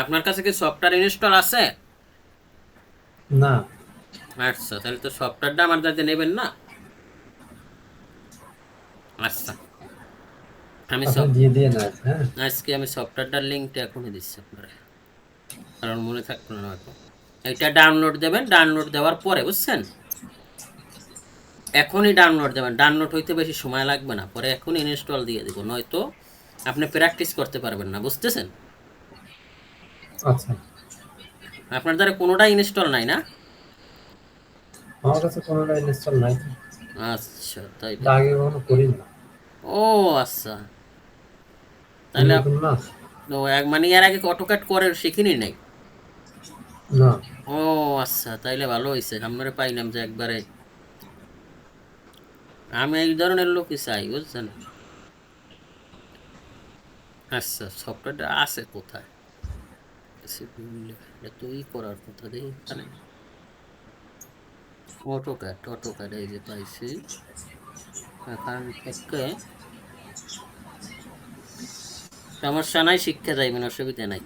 আপনার কাছে কি সফটওয়্যার ইনস্টল আছে? না। আচ্ছা, তাহলে তো সফটওয়্যারটা আমার কাছে নেবেন না। আচ্ছা, আমি আপনি সব দিয়ে দিয়ে না, হ্যাঁ। আজকে আমি সফটওয়্যারটার লিঙ্কটা এখনই দিচ্ছি আপনারা, কারণ মনে থাকলো না হয়তো। এটা ডাউনলোড দেবেন, ডাউনলোড দেওয়ার পরে বুঝছেন, এখনই ডাউনলোড দেবেন। ডাউনলোড হইতে বেশি সময় লাগবে না, পরে এখনই ইনস্টল দিয়ে দিব, নয়তো আপনি প্র্যাকটিস করতে পারবেন না, বুঝতেছেন? আচ্ছা, আপনার দ্বারা কোনোটাই ইনস্টল নাই না? আমার কাছে কোনোটা ইনস্টল নাই তো। আচ্ছা, তাইলে এটা আগে কখনো করি না। ও আচ্ছা, আমি তাহলে নতুন না। তো এক মানে এর আগে অটোক্যাড করে শিখিনি নাই? না। ও আচ্ছা, তাইলে ভালো হয়েছে, আমরা পাইলাম যে একবারে। আমি এই ধরনের লোকই চাই, বুঝছেন? আচ্ছা, সফটওয়্যারটা আছে কোথায়? এটা তো ই করার কথা দেখি এখানে, অটোক্যাড, অটোক্যাড এই যে পাইছি। এখান থেকে সমস্যা নাই, শিক্ষা যাইবেন, অসুবিধা নাই।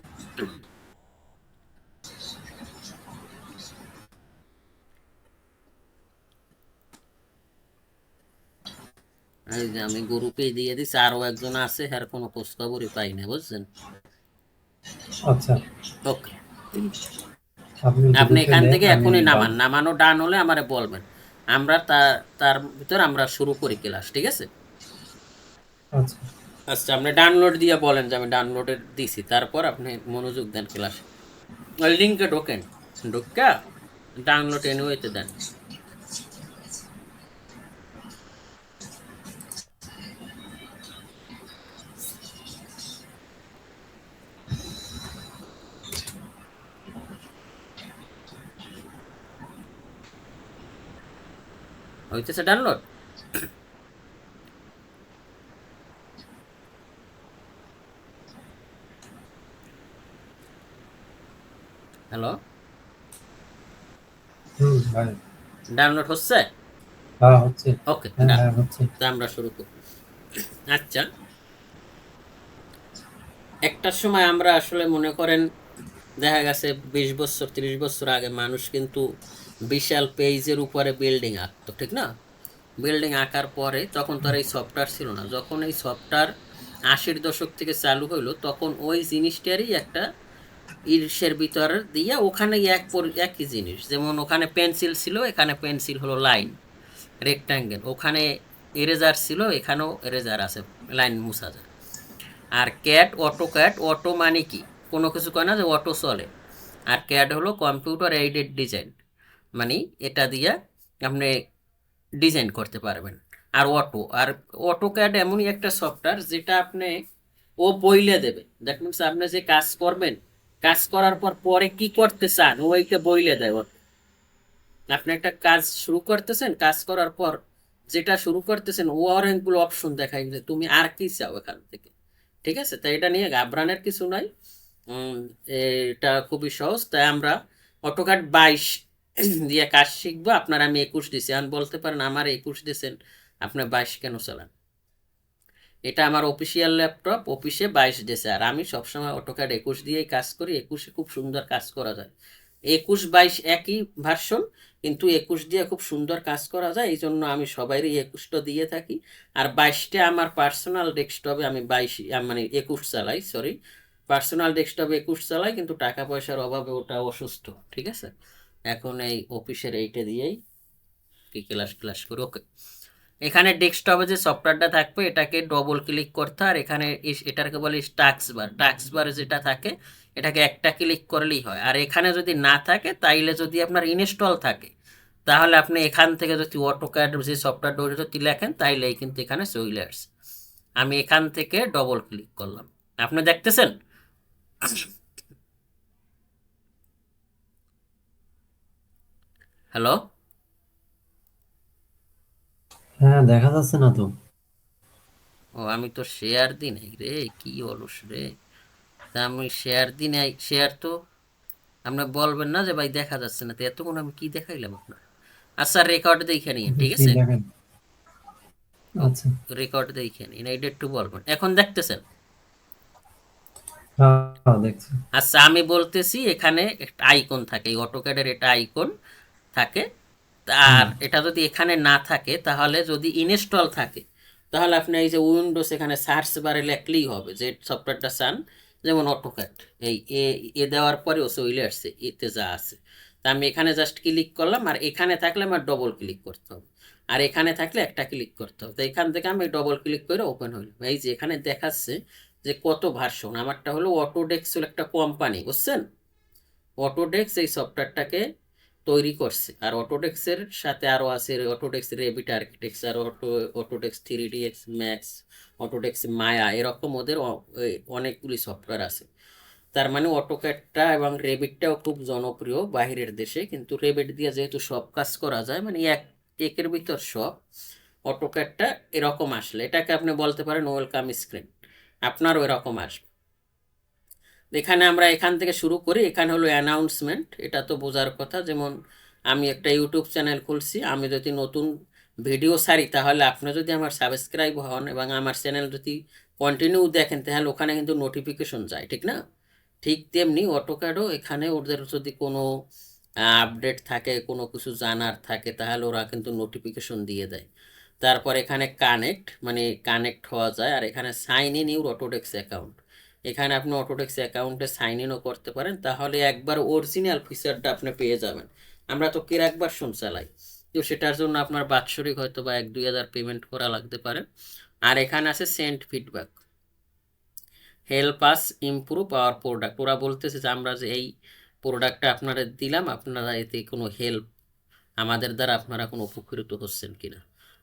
এই যে আমি গ্রুপে দিয়ে দিছি, আরো একজন আছে, হ্যার কোনো খোঁজ খবরই পাই না, বুঝছেন? আচ্ছা, ওকে, আপনি আপনি গ্রুপে এখান দেন, থেকে আমি এখনই নামান, ডাউন। নামানো ডান হলে আমারে বলবেন। আমরা তার তার ভিতর আমরা শুরু করি ক্লাস, ঠিক আছে? আচ্ছা। আচ্ছা, আপনি ডাউনলোড দিয়ে বলেন যে আমি ডাউনলোডে দিছি, তারপর আপনি মনোযোগ দেন ক্লাসে। ওই লিঙ্কে ঢোকেন, ঢোকা ডাউনলোড এনুয়েতে দেন। হইতেছে ডাউনলোড? হ্যালো, হুম, ভাই। ডাউনলোড হচ্ছে? হ্যাঁ, হচ্ছে। ওকে, হ্যাঁ, ডান। হ্যাঁ, হচ্ছে। তা আমরা শুরু করি। আচ্ছা, একটার সময় আমরা আসলে মনে করেন, দেখা গেছে 20 বছর 30 বছর আগে মানুষ কিন্তু বিশাল পেজের উপরে বিল্ডিং আঁকতো, ঠিক না? বিল্ডিং আঁকার পরে তখন তো আর এই সফটওয়্যার ছিল না, যখন এই সফটওয়্যার 80-র দশক থেকে চালু হইলো, তখন ওই জিনিসটারই একটা ইরিশের ভিতর দিয়ে ওখানে একই জিনিস, যেমন ওখানে পেন্সিল ছিল, এখানে পেন্সিল হলো লাইন, রেক্টাঙ্গেল, ওখানে এরেজার ছিল, এখানেও এরেজার আছে, লাইন মুছা যায়। আর ক্যাট, অটো ক্যাট, অটো মানে কি, কোনো কিছু কয় না যে অটো চলে। আর ক্যাড হলো কম্পিউটার এইডেড ডিজাইন, মানে এটা দিয়ে আপনি ডিজাইন করতে পারবেন। আর অটো ক্যাড এমনই একটা সফটওয়্যার যেটা আপনি ও বইলে দেবে, দ্যাট মিনস আপনি যে কাজ করবেন, কাজ করার পর পরে কি করতে চান ওইটা বইলে দেয় ও। আপনি একটা কাজ শুরু করতেছেন, কাজ করার পর যেটা শুরু করতেছেন ও অনেকগুলো অপশন দেখাই যে তুমি আর কি চাও এখান থেকে। ঠিক আছে, তাই এটা নিয়ে ঘাবড়ানোর কিছু নাই। উম, এটা খুবই সহজ, তাই আমরা অটোক্যাড 22 দিয়ে কাজ শিখবো। আপনার আমি 21 দিছি, আমি বলতে পারেন আমার 21 দিয়েছেন, আপনার 22 কেন চালান? এটা আমার অফিসিয়াল ল্যাপটপ, অফিসে 22 দিয়েছে, আর আমি সবসময় অটোক্যাড 21 দিয়েই কাজ করি, 21-এ খুব সুন্দর কাজ করা যায়। 21 22 একই ভার্সন, কিন্তু 21 দিয়ে খুব সুন্দর কাজ করা যায়, এই জন্য আমি সবাইরই 21টা দিয়ে থাকি। আর 22টা আমার পার্সোনাল ডেস্কটপে আমি 22 মানে 21 চালাই, সরি, পার্সোনাল ডেস্কটপে 21 চালাই, কিন্তু টাকা পয়সার অভাবে ওটা অসুস্থ, ঠিক আছে? এখন এই অফিসের এইটা দিয়েই কি ক্লাস ক্লাস করি। ওকে, এখানে ডেস্কটপে যে সফটওয়্যারটা থাকবে এটাকে ডবল ক্লিক করতে, আর এখানে এটাকে বলে টাস্ক বার, টাস্ক বারে যেটা থাকে এটাকে একটা ক্লিক করলেই হয়। আর এখানে যদি না থাকে, তাইলে যদি আপনার ইনস্টল থাকে, তাহলে আপনি এখান থেকে যদি অটোক্যাড যে সফটওয়্যারটা যদি লেখেন, তাইলেই কিন্তু এখানে চলে আসছে। আমি এখান থেকে ডবল ক্লিক করলাম, আপনি দেখতেছেন? হ্যালো? হ্যাঁ, দেখা যাচ্ছে না তো। ও, আমি তো শেয়ার দিই নাই রে, কি অলস রে। তা আমি শেয়ার দিই নাই, শেয়ার তো আপনার বলবেন না যে ভাই দেখা যাচ্ছে না, তো এতক্ষণ আমি কি দেখাইলাম আপনার? আচ্ছা, রেকর্ড দেখে নিন, আপনি ঠিক কি আছে? দেখেন? ও, আচ্ছা। রেকর্ড দেখে নিন, এটা একটু বলবেন, এখন দেখতেছেন? হ্যাঁ দেখছি। আচ্ছা, আমি বলতেছি এখানে একটা আইকন থাকে, এই অটোক্যাডের এটা আইকন থাকে। হুম। আর এটা যদি এখানে না থাকে, তাহলে যদি ইনস্টল থাকে, তাহলে আপনি এই যে উইন্ডোজ এখানে সার্চ বারে লিখলেই হবে যে সফটওয়্যারটা চান। যেমন অটোক্যাড, এই এ এ দেওয়ার পরে ও চলে আসছে এতে যা আছে। তা আমি এখানে জাস্ট ক্লিক করলাম, আর এখানে থাকলে আমার ডবল ক্লিক করতে হবে, আর এখানে থাকলে একটা ক্লিক করতে হবে। তো এখান থেকে আমি ডবল ক্লিক করে ওপেন হইল। এই যে এখানে দেখাচ্ছে যে কত ভার্সন। আমারটা হলো অটোডেস্ক হলো একটা কোম্পানি, বুঝছেন? অটোডেস্ক এই সফটওয়্যারটাকে তৈরি করছে। আর অটোডেস্কের সাথে আরও আছে Autodesk Revit architecture, Autodesk 3ds max, Autodesk Maya, এরকম ওদের অনেকগুলি সফটওয়্যার আছে। তার মানে অটোক্যাডটা এবং রেভিটটাও খুব জনপ্রিয় বাইরের দেশে, কিন্তু রেভিট দিয়ে যেহেতু সব কাজ করা যায়, মানে একের ভিতর সব, অটোক্যাডটা এরকম আসলে এটাকে আপনি বলতে পারেন ওয়েলকাম স্ক্রিন, আপনারও এরকম আসবে। এখানে আমরা এখান থেকে শুরু করি। এখানে হলো অ্যানাউন্সমেন্ট, এটা তো বোঝার কথা। যেমন আমি একটা ইউটিউব চ্যানেল খুলছি, আমি যদি নতুন ভিডিও ছাড়ি, তাহলে আপনি যদি আমার সাবস্ক্রাইব হন এবং আমার চ্যানেল যদি কন্টিনিউ দেখেন, তাহলে ওখানে কিন্তু নোটিফিকেশন যায়, ঠিক না? ঠিক তেমনি অটোক্যাডও এখানে ওদের যদি কোনো আপডেট থাকে, কোনো কিছু জানার থাকে, তাহলে ওরা কিন্তু নোটিফিকেশন দিয়ে দেয়। তারপর এখানে কানেক্ট, মানে কানেক্ট হওয়া যায়। আর এখানে sign in your Autodesk account, এখানে আপনি অটোডেস্ক অ্যাকাউন্টে সাইন ইনও করতে পারেন, তাহলে একবার অরিজিনাল ফিচারটা আপনি পেয়ে যাবেন। আমরা তো ক্র্যাক ভার্সন চালাই, তো সেটার জন্য আপনার বাৎসরিক হয়তো বা 1-2 হাজার পেমেন্ট করা লাগতে পারে। আর এখানে আছে send feedback, help us improve hour product. ওরা বলতেছে যে আমরা যে এই প্রোডাক্টটা আপনারা দিলাম, আপনারা এতে কোনো হেল্প, আমাদের দ্বারা আপনারা কোনো উপকৃত হচ্ছেন কিনা।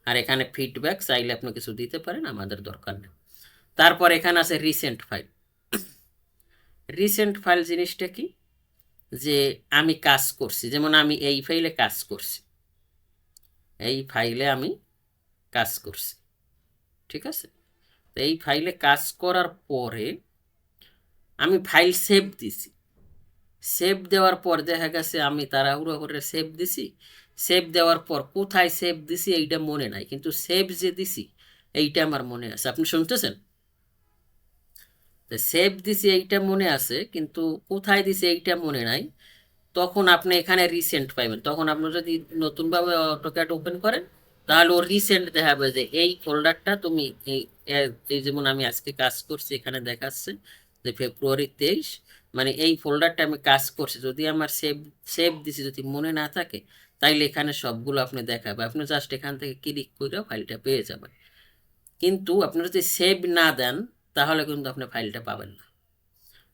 আর এখানে ফিডব্যাক চাইলে আপনি কিছু দিতে পারেন, আমাদের দরকার নেই। তারপর এখানে আছে রিসেন্ট ফাইল। রিসেন্ট ফাইল জিনিসটা কি? যে আমি কাজ করছি, যেমন আমি এই ফাইলে কাজ করছি, এই ফাইলে আমি কাজ করছি, ঠিক আছে? তো এই ফাইলে কাজ করার পরে আমি ফাইল সেভ দিছি। সেভ দেওয়ার পর দেখা গেছে আমি তাড়াহুড়ো করে সেভ দিছি। সেভ দেওয়ার পর কোথায় সেভ দিছি এইটা মনে নাই, কিন্তু সেভ যে দিছি এইটা আমার মনে আছে। আপনি শুনতেছেন? সেভ দিছি এইটা মনে আছে, কিন্তু কোথায় দিছি এইটা মনে নাই। তখন আপনি এখানে রিসেন্ট পাইবেন। তখন আপনি যদি নতুনভাবে অটোক্যাড ওপেন করেন, তাহলে ও রিসেন্ট দেখাবে যে এই ফোল্ডারটা তুমি এই এই যেমন আমি আজকে কাজ করছি, এখানে দেখাচ্ছে যে ফেব্রুয়ারি 23, মানে এই ফোল্ডারটা আমি কাজ করছি। যদি আমার সেভ সেভ দিছি যদি মনে না থাকে, তাইলে এখানে সবগুলো আপনি দেখাবে। আপনি জাস্ট এখান থেকে ক্লিক করে ফাইলটা পেয়ে যাবেন। কিন্তু আপনি যদি সেভ না দেন, তাহলে কিন্তু আপনি ফাইলটা পাবেন না।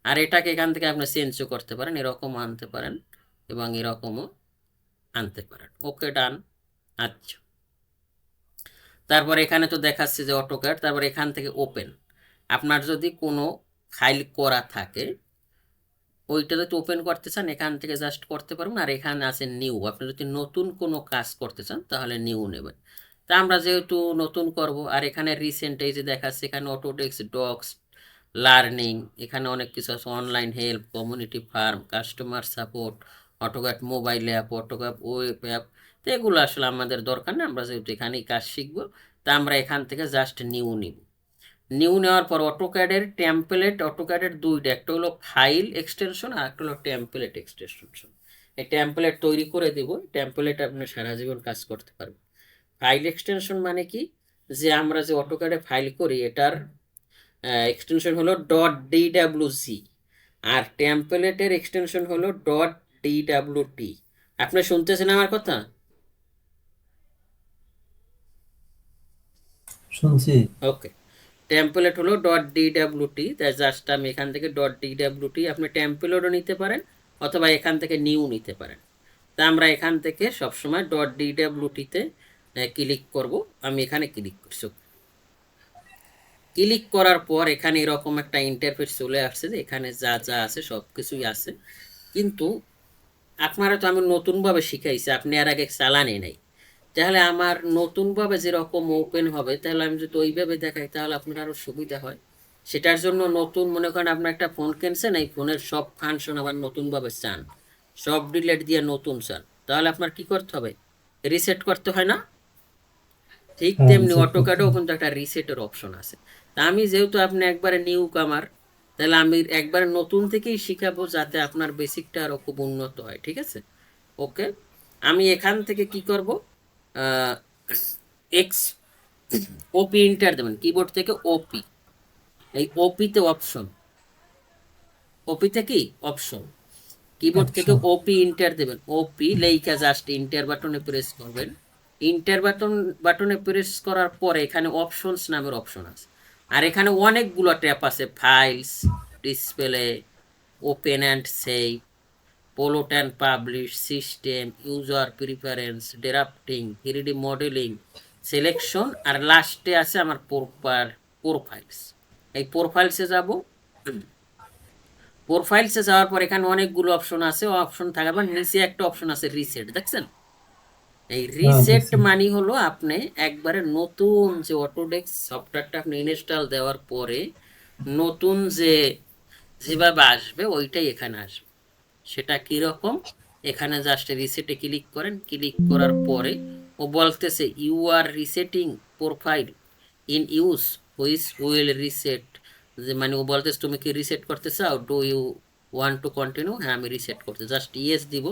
আর এটাকে এখান থেকে আপনি চেঞ্জও করতে পারেন, এরকমও আনতে পারেন এবং এরকমও আনতে পারেন। ওকে, ডান। আচ্ছা, তারপর এখানে তো দেখাচ্ছে যে অটোক্যাড। তারপর এখান থেকে ওপেন, আপনার যদি কোনো ফাইল করা থাকে, ওইটা যদি ওপেন করতে চান এখান থেকে জাস্ট করতে পারবেন। আর এখানে আছে নিউ, আপনি যদি নতুন কোনো কাজ করতে চান তাহলে নিউ নেবেন। তা আমরা যেহেতু নতুন করব, আর এখানে রিসেন্ট এই যে দেখাচ্ছে, এখানে অটোডেস্ক ডক্স, লার্নিং, এখানে অনেক কিছু আছে, online help, community farm, customer support, AutoCAD mobile app, AutoCAD web app. তো এগুলো আসলে আমাদের দরকার নেই, আমরা যেহেতু এখানেই কাজ শিখবো, তা আমরা এখান থেকে জাস্ট নিউ নিব। নিউ নেওয়ার পর অটোক্যাডের টেমপ্লেট, অটোক্যাডের দুইটা, একটা হলো ফাইল এক্সটেনশন আর একটা হলো টেমপ্লেট এক্সটেনশন। এই টেমপ্লেট তৈরি করে দেব, টেমপ্লেট আপনি সারা জীবন কাজ করতে পারবেন। ফাইল এক্সটেনশন মানে কি? যে আমরা যে অটোক্যাডে ফাইল করি, এটার এক্সটেনশন হলো .dwg, আর টেমপ্লেটের এক্সটেনশন হলো .dwt। আপনি শুনতেছেন আমার কথা? শুনছি। ওকে, টেমপ্লেট হলো .dwt, তাই জাস্ট আমি এখান থেকে .dwt, আপনি টেমপ্লেটও নিতে পারেন অথবা এখান থেকে নিউ নিতে পারেন। তা আমরা এখান থেকে সবসময় .dwt তে ক্লিক করব। আমি এখানে ক্লিক করছি। ক্লিক করার পর এখানে এরকম একটা ইন্টারফেস চলে আসছে, যে এখানে যা যা আছে সব কিছুই আছে। কিন্তু আপনারা তো আমি নতুনভাবে শিখাইছি, আপনি আর আগে চালানি নাই, তাহলে আমার নতুনভাবে যেরকম ওপেন হবে, তাহলে আমি যদি ওইভাবে দেখাই তাহলে আপনার আরও সুবিধা হয়। সেটার জন্য নতুন, মনে করেন আপনার একটা ফোন কিনছেন, এই ফোনের সব ফাংশন আবার নতুনভাবে চান, সব ডিলেট দিয়ে নতুন চান, তাহলে আপনার কি করতে হবে? রিসেট করতে হয় না? ঠিক হ্যাঁ তেমনি রিসেট করতে অটোক্যাডেও হবে। কিন্তু একটা রিসেটের অপশন আছে। তা আমি যেহেতু আপনি একবারে নিউ কামার, তাহলে আমি একবার নতুন থেকেই শিখাবো যাতে আপনার বেসিকটা আরো খুব উন্নত হয়, ঠিক আছে? ওকে, আমি এখান থেকে কি করব, এক্স ওপি ইন্টার দেবেন কিবোর্ড থেকে, ওপি, এই ওপিতে অপশন, ওপিতে কি অপশন, কিবোর্ড থেকে অপশন। ওপি ইন্টার দেবেন, ওপি লেখা জাস্ট ইন্টার বাটনে প্রেস করবেন। ইন্টার বাটনে প্রেস করার পরে এখানে অপশনস নামের অপশন আছে, আর এখানে অনেকগুলো ট্যাব আছে, files, display, open and save, plot and publish, system, user preference, drafting, 3D modelling, selection, আর লাস্টে আছে আমার প্রোফাইলস। এই প্রোফাইলসে যাব। প্রোফাইলসে যাওয়ার পর এখানে অনেকগুলো অপশন আছে, অপশন থাকার পর নিচে একটা অপশন আছে রিসেট, দেখছেন? এই হ্যাঁ রিসেট দেখছি। মানে হলো আপনি একবারে নতুন যে অটোডেস্ক সফটওয়্যারটা আপনি ইনস্টল দেওয়ার পরে নতুন যে যেভাবে আসবে ওইটাই এখানে আসবে। সেটা কিরকম, এখানে জাস্ট রিসেটে ক্লিক করেন, ক্লিক করার পরে ও বলতেছে you are resetting profile in use which will reset, যে মানে ও বলতেছে তুমি কি রিসেট করতে চাও, do you want to continue, হ্যাঁ আমি রিসেট করতে, জাস্ট ইয়েস দিব।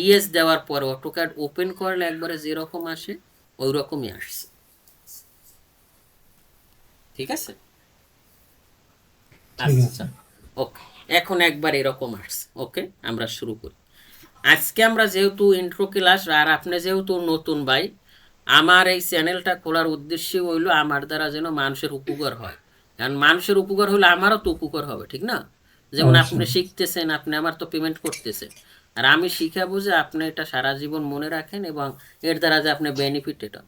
ইয়েস দেওয়ার পরে অটোক্যাড ওপেন করলে একবারে যেরকম আসে ওই রকমই আসছে, ঠিক আছে? ঠিক আচ্ছা, আছে। ওকে, এখন একবার এরকম আসছে। ওকে, আমরা শুরু করি। আজকে আমরা যেহেতু ইন্ট্রো ক্লাস, আর আপনি যেহেতু নতুন ভাই, আমার এই চ্যানেলটা খোলার উদ্দেশ্য হইলো আমার দ্বারা যেন মানুষের উপকার হয়, কারণ মানুষের উপকার হলে আমারও তো উপকার হবে, ঠিক না? যেমন আপনি অবশ্যই। শিখতেছেন, আপনি আমার তো পেমেন্ট করতেছেন, আর আমি শিখাবো যে আপনি এটা সারা জীবন মনে রাখেন এবং এর দ্বারা যে আপনি বেনিফিট এটা।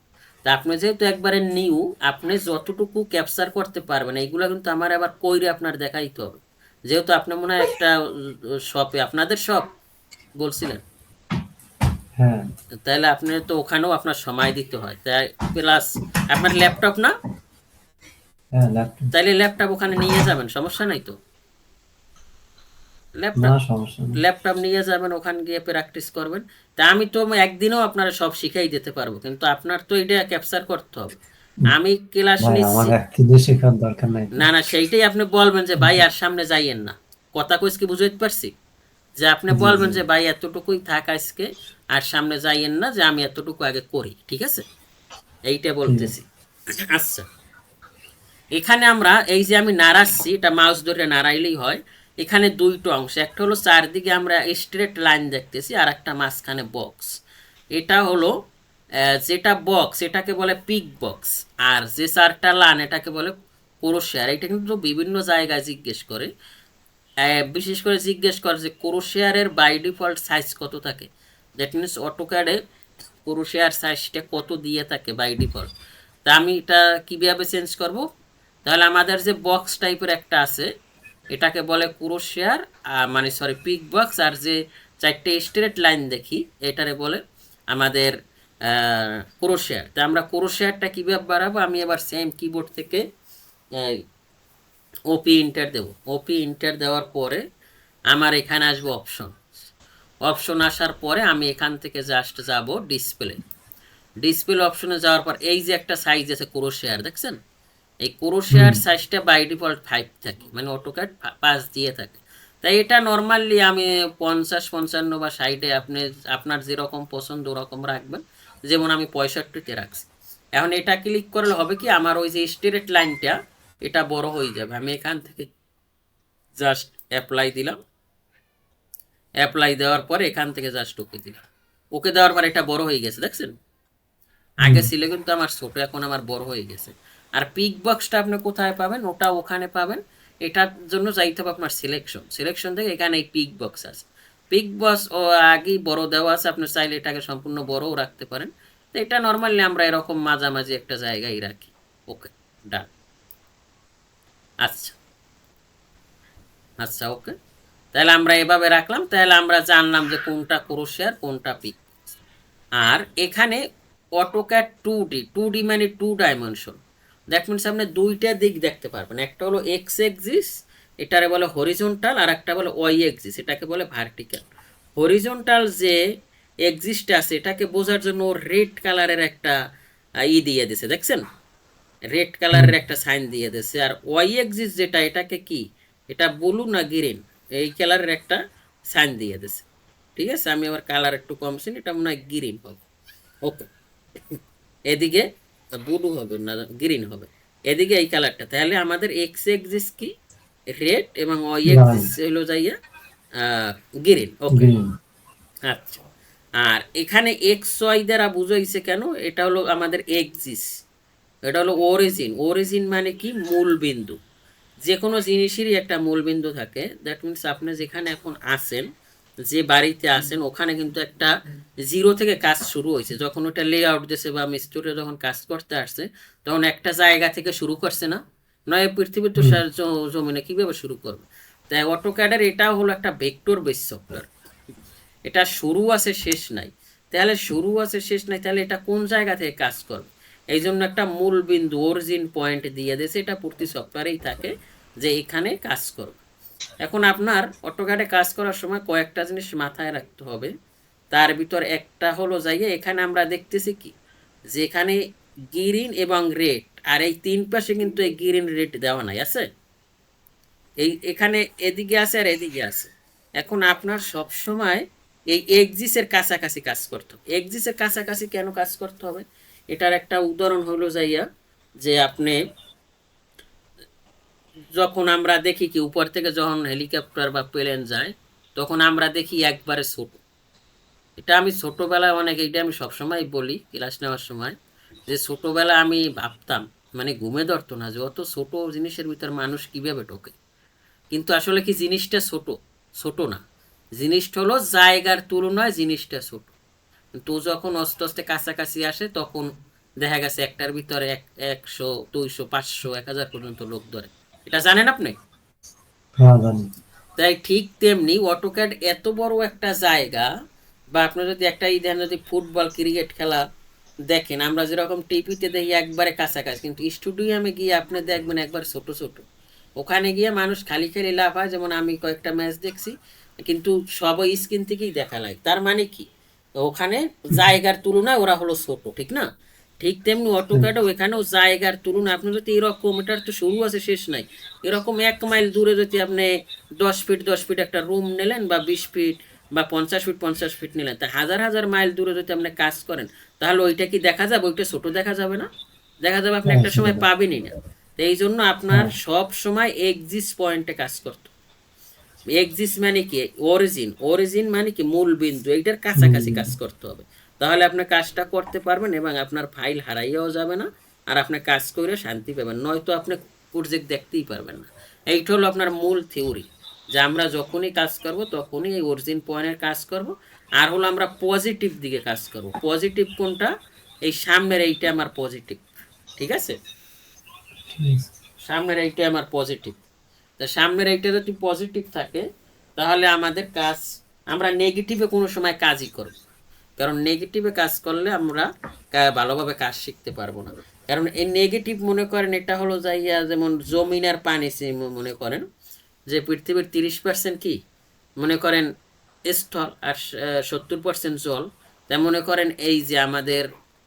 তা আপনি যেহেতু একবারে নিউ, আপনি যতটুকু ক্যাপচার করতে পারবেন এইগুলো কিন্তু আমার আবার কইরে আপনার দেখাইতে হবে। যেহেতু আপনি মনে হয় একটা শপে, আপনাদের শপ বলছিলেন, হ্যাঁ। তাহলে আপনি তো ওখানেও আপনার সময় দিতে হয়, তাই প্লাস আপনার ল্যাপটপ না, হ্যাঁ ল্যাপটপ। তাইলে ল্যাপটপ ওখানে নিয়ে যাবেন, সমস্যা নাই তো? না ল্যাপটপ সমস্যা নেই। ল্যাপটপ নিয়ে যাবেন, ওখানে গিয়ে প্র্যাকটিস করবেন। তা আমি তো একদিনেও আপনারা সব শিখাই দিতে পারবো, কিন্তু আপনার তো এটা ক্যাপচার করতে হবে। আমি ক্লাস ভাই আমার নিচ্ছি, একদিনে শেখার দরকার নাই তো। না না সেইটাই আপনি বলবেন যে ভাই আর সামনে যাইয়েন না, কথা কইস কি বুঝাইতে পারছি? যে আপনি জি বলবেন জি। যে ভাই এতটুকুই থাক আজকে, আর সামনে যাইয়েন না, যে আমি এতটুকু আগে করি, ঠিক আছে? এইটা ঠিক বলতেছি। আছে। আচ্ছা, এখানে আমরা এই যে আমি নাড়াচ্ছি, এটা মাউস ধরে নাড়াইলেই হয়। এখানে দুইটো অংশ, একটা হলো চারদিকে আমরা স্ট্রেট লাইন দেখতেছি, আর একটা মাঝখানে বক্স। এটা হলো যেটা বক্স এটাকে বলে পিক বক্স, আর যে চারটা লাইন এটাকে বলে ক্রোশিয়ার। এটা কিন্তু বিভিন্ন জায়গায় জিজ্ঞেস করে, বিশেষ করে জিজ্ঞেস করে যে ক্রোশিয়ারের বাই ডিফল্ট সাইজ কত থাকে। দ্যাট মিনস অটোক্যাডে ক্রোশিয়ার সাইজটা কত দিয়ে থাকে বাই ডিফল্ট। তা আমি এটা কীভাবে চেঞ্জ করব, তাহলে আমাদের যে বক্স টাইপের একটা আছে এটাকে বলে ক্রোশিয়ার, মানে সরি পিক বক্স, আর যে চারটে স্ট্রেট লাইন দেখি এটারে বলে আমাদের ক্রোশিয়ার। তা আমরা ক্রোশিয়ারটা কীভাবে বাড়াবো, আমি এবার সেম কিবোর্ড থেকে ওপি ইন্টার দেব। ওপি ইন্টার দেওয়ার পরে আমার এখানে আসবে অপশন, অপশন আসার পরে আমি এখান থেকে জাস্ট যাব ডিসপ্লে। ডিসপ্লে অপশনে যাওয়ার পর এই যে একটা সাইজ আছে ক্রোশিয়ার, দেখছেন? এই হুম। ক্রোশিয়ার সাইজটা বাই ডিফল্ট 5 থাকে, মানে অটোক্যাড 5 দিয়ে থাকে। তাই এটা নর্মালি আমি 50, 55 বা 60-এ আপনি আপনার যেরকম পছন্দ ওরকম রাখবেন, যেমন আমি 65-তে রাখছি। এখন এটা ক্লিক করলে হবে কি, আমার ওই যে স্ট্রেট লাইনটা এটা বড় হয়ে যাবে। আমি এখান থেকে জাস্ট অ্যাপ্লাই দিলাম, অ্যাপ্লাই দেওয়ার পরে এখান থেকে জাস্ট ওকে দিলাম। ওকে দেওয়ার পর এটা বড় হয়ে গেছে, দেখছেন? হুম। আগে ছিল কিন্তু আমার ছোট, এখন আমার বড় হয়ে গেছে। আর পিক বক্সটা আপনি কোথায় পাবেন, ওটা ওখানে পাবেন। এটার জন্য যাইতে হবে আপনার সিলেকশন, সিলেকশন থেকে এখানে এই পিক বক্স আছে। পিক বক্স ও আগেই বড় দেওয়া আছে, আপনি চাইলে এটাকে সম্পূর্ণ বড়ও রাখতে পারেন। তো এটা নর্মালি আমরা এরকম মাঝামাঝি একটা জায়গায় রাখি। ওকে, ডান। আচ্ছা আচ্ছা, ওকে, তাহলে আমরা এভাবে রাখলাম, তাহলে আমরা জানলাম যে কোনটা ক্রোশিয়ার কোনটা পিক। আর এখানে অটোক্যাড 2D, 2D মানে 2 ডাইমেনশন। দ্যাট মিনস আপনি দুইটা দিক দেখতে পারবেন, একটা হলো এক্স এক্সিস, এটারে বলে হরিজন্টাল, আর একটা বলে ওয়াই এক্সিস, এটাকে বলে ভার্টিক্যাল। হরিজন্টাল যে এক্সিসটা আছে এটাকে বোঝার জন্য রেড কালারের একটা দিয়ে দিছে, দেখছেন? রেড হুম। কালারের একটা সাইন দিয়ে দিছে। আর ওয়াই এক্সিস যেটা, এটাকে কি এটা ব্লু না গ্রিন, এই কালারের একটা সাইন দিয়ে দিছে। ঠিক আছে, আমি আবার কালার একটু কমছি, এটা মনে হয় গ্রিন হবে। ওকে, এদিকে ব্লু হবে না গ্রিন হবে, এদিকে এই কালারটা। তাহলে আমাদের এক্স এক্সিস কি রেড এবং ওয়াই লাল, এক্সিস হলো যাইয়া গ্রিন। ওকে, গ্রিন। আচ্ছা। আর এখানে এক্স ওয়াই দ্বারা বুঝাইছে কেন, এটা হলো আমাদের এক্সিস, এটা হলো অরিজিন। অরিজিন মানে কি, মূল বিন্দু। যে কোনো জিনিসেরই একটা মূল বিন্দু থাকে। দ্যাট মিনস আপনি যেখানে এখন আছেন, যে বাড়িতে আছেন, ওখানে কিন্তু একটা জিরো থেকে কাজ শুরু হয়েছে। যখন ওটা লে আউট দিয়েছে বা মিস্ত্রি যখন কাজ করতে আসছে, তখন একটা জায়গা থেকে শুরু করছে না? নয় পৃথিবীর তো হুম, জমিনে কিভাবে শুরু করবে? তাই অটোক্যাডের এটাও হলো একটা ভেক্টর বেস সফটওয়্যার। এটা শুরু আছে শেষ নাই। তাহলে শুরু আছে শেষ নাই, তাহলে এটা কোন জায়গা থেকে কাজ করবে? এই জন্য একটা মূল বিন্দু অরিজিন পয়েন্ট দিয়ে দিয়েছে। এটা প্রতি সফটওয়্যারেই থাকে যে এখানে কাজ করবে। এখন আপনার অটোক্যাডে কাজ করার সময় কয়েকটা জিনিস মাথায় রাখতে হবে। তার ভিতর একটা হলো যাইয়ে এখানে আমরা দেখতেছি কি, যে এখানে গ্রিন এবং রেড, আর এই তিন পাশে কিন্তু এই গ্রিন রেড দেওয়া নাই, আছে এই এখানে এদিকে আছে আর এদিকে আছে। এখন আপনার সব সময় এই এক্সিসের কাছাকাছি কাজ করতে হবে। এক্সিসের কাছাকাছি কেন কাজ করতে হবে? এটার একটা উদাহরণ হলো যাইয়া, যে আপনি যখন আমরা দেখি কি উপর থেকে যখন হেলিকপ্টার বা প্লেন যায়, তখন আমরা দেখি একবারে ছোট। এটা আমি ছোটবেলায় অনেক, এটা আমি সবসময় বলি ক্লাস নেওয়ার সময়, যে ছোটবেলা আমি ভাবতাম, মানে ঘুমে ধরতো না যে অত ছোট জিনিসের ভিতর মানুষ কিভাবে ঢোকে। কিন্তু আসলে কি জিনিসটা ছোট? ছোট না, জিনিসটা হলো জায়গার তুলনায় জিনিসটা ছোট। কিন্তু ও যখন আস্তে আস্তে কাছাকাছি আসে, তখন দেখা গেছে একটার ভিতরে 100, 200, 500, 1000 পর্যন্ত লোক ধরে। এটা জানেন আপনি? হ্যাঁ জানি। তাই ঠিক তেমনি অটোক্যাড এত বড় একটা জায়গা, বা আপনি যদি একটা দেন, যদি ফুটবল ক্রিকেট খেলা দেখেন, আমরা যেরকম টিভিতে দেখি একবারে কাছাকাছি, কিন্তু স্টুডিয়ামে গিয়ে আপনি দেখবেন একবার ছোট ছোট। ওখানে গিয়ে মানুষ খালি খালি লাভ হয়, যেমন আমি কয়েকটা ম্যাচ দেখছি, কিন্তু সব স্ক্রিন থেকেই দেখা লাগে। তার মানে কি, ওখানে জায়গার তুলনায় ওরা হলো ছোট, ঠিক না? ঠিক তেমনি হুম, অটোক্যাডও এখানেও জায়গার তুলনায়, আপনি যদি এরকম, এটার তো শুরু আছে শেষ নাই, এরকম 1 মাইল দূরে যদি আপনি 10 ফিট 10 ফিট একটা রুম নিলেন, বা 20 ফিট বা 50 ফিট 50 ফিট নিলেন, তা হাজার হাজার মাইল দূরে যদি আপনি কাজ করেন, তাহলে ওইটা কি দেখা যাবে? ওইটা ছোট দেখা যাবে না? দেখা যাবে, আপনি হ্যাঁ একটা সময় সেটা। পাবেনই না। তো এই জন্য আপনার হ্যাঁ, সব সময় এক্সিস পয়েন্টে কাজ করতে। এক্সিস মানে কি, অরিজিন। অরিজিন মানে কি, মূল বিন্দু, এইটার কাছাকাছি কাজ করতে হবে। তাহলে আপনি কাজটা করতে পারবেন এবং আপনার ফাইল হারাইয়াও যাবে না। আর আপনি কাজ করে শান্তি পাবেন, নয়তো আপনি প্রজেক্ট দেখতেই পারবেন না। এইটা হলো আপনার মূল থিওরি, যে আমরা যখনই কাজ করব তখনই এই অরিজিন পয়েন্টের কাজ করব। আর হলো আমরা পজিটিভ দিকে কাজ করব। পজিটিভ কোনটা? এই সামনের এইটা আমার পজিটিভ। ঠিক আছে, ঠিক আছে। সামনের এইটা আমার পজিটিভ। তা সামনের এইটা যদি পজিটিভ থাকে, তাহলে আমাদের কাজ, আমরা নেগেটিভে কোনো সময় কাজই করব। কারণ নেগেটিভে কাজ করলে আমরা ভালোভাবে কাজ শিখতে পারবো না। কারণ এই নেগেটিভ, মনে করেন এটা হলো যাইয়া যেমন জমিন আর পানি, মনে করেন যে পৃথিবীর 30% কি, মনে করেন স্থল, আর 70% জল। তা মনে করেন এই যে আমাদের